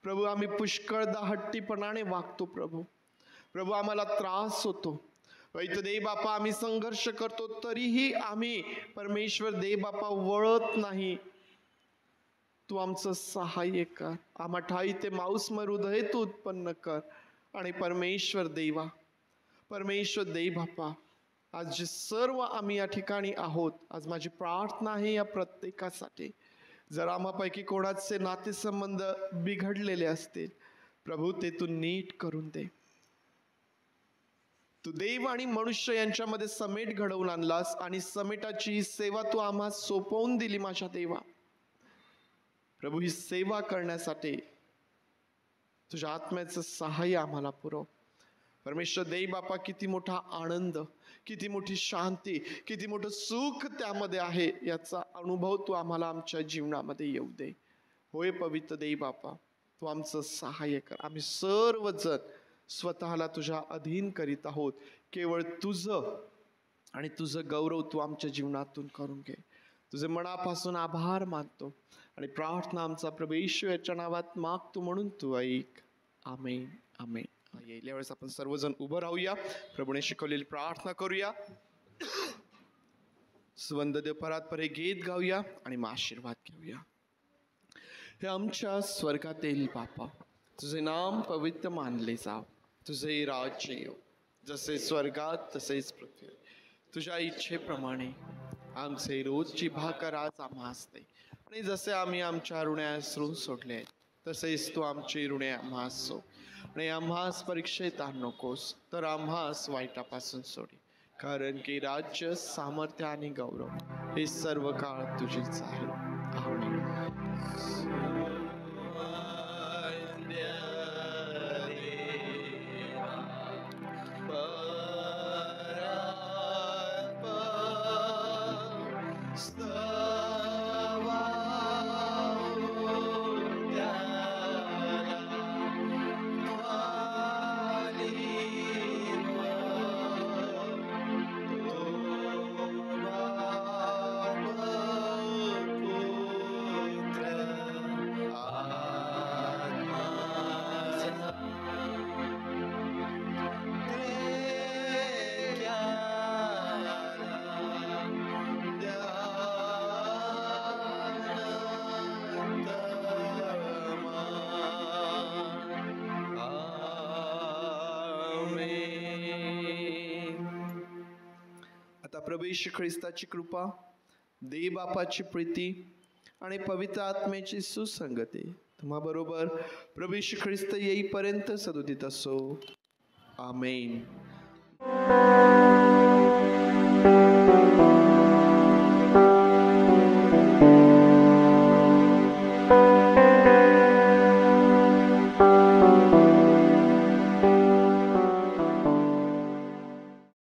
प्रभू. आम्ही पुष्कळदा हट्टीपणाने वागतो प्रभू. प्रभू आम्हाला त्रास होतो. वैत दे बापा, आम्ही संघर्ष करतो तरीही आम्ही परमेश्वर दे बापा वळत नाही. तू आमचं सहाय्य कर. आम्हा ठाई ते मांसमय हृदय तू उत्पन्न कर. आणि परमेश्वर देवा, परमेश्वर दे बापा, आज जे सर्व आम्ही या ठिकाणी आहोत, आज माझी प्रार्थना आहे या प्रत्येकासाठी. जर आम्हापैकी कोणाचे नातेसंबंध बिघडलेले असतील प्रभू, ते तू नीट करून दे. तू देव आणि मनुष्य यांच्यामध्ये समेट घडवून आणलास आणि समेटाची ही सेवा तू आम्हा सोपवून दिली माझ्या देवा. प्रभू ही सेवा करण्यासाठी तुझ्या आत्म्याचं सहाय्य आम्हाला पुरव. परमेश्वर देई बापा, किती मोठा आनंद, किती मोठी शांती, किती मोठं सुख त्यामध्ये आहे याचा अनुभव तू आम्हाला आमच्या जीवनामध्ये येऊ दे. होय पवित्र देई बापा, तू आमचं सहाय्य कर. आम्ही सर्वजण स्वतःला तुझ्या अधीन करीत आहोत. केवळ तुझं आणि तुझं गौरव तू आमच्या जीवनातून करून घे. तुझे मनापासून आभार मानतो आणि प्रार्थना आमचा प्रभू येशू याच्या नावात मागतो म्हणून तू ऐक. आमेन आमेन. येईल यावेळेस आपण सर्वजण उभं राहूया. प्रभूने शिकवलेली प्रार्थना करूया. सुवंददेव परात्पर हे गीत गाऊया आणि मग आशीर्वाद घेऊया. हे आमच्या स्वर्गातील बापा, तुझे नाम पवित्र मानले जाव. तुझे राज्य येऊ, जसे स्वर्गात तसेच पृथ्वीवर. तुझ्या इच्छेप्रमाणे आमचे रोजची भाकर आज आम्हास दे. आणि जसे आम्ही आमच्या ऋण्यास ऋण सोडले तसेच तू आमची ऋणे आम्हास सो. आणि आम्हास परीक्षेत आण नकोस, तर आम्हास वाईटापासून सोडी. कारण की राज्य, सामर्थ्य आणि गौरव हे सर्व काळ तुझीच आहे. आमेन. प्रभू येशू ख्रिस्ताची कृपा, देव बापाची प्रीती आणि पवित्र आत्म्याची सुसंगती तुम्हा बरोबर प्रभू येशू ख्रिस्त येईपर्यंत सदोदित असो. आमेन.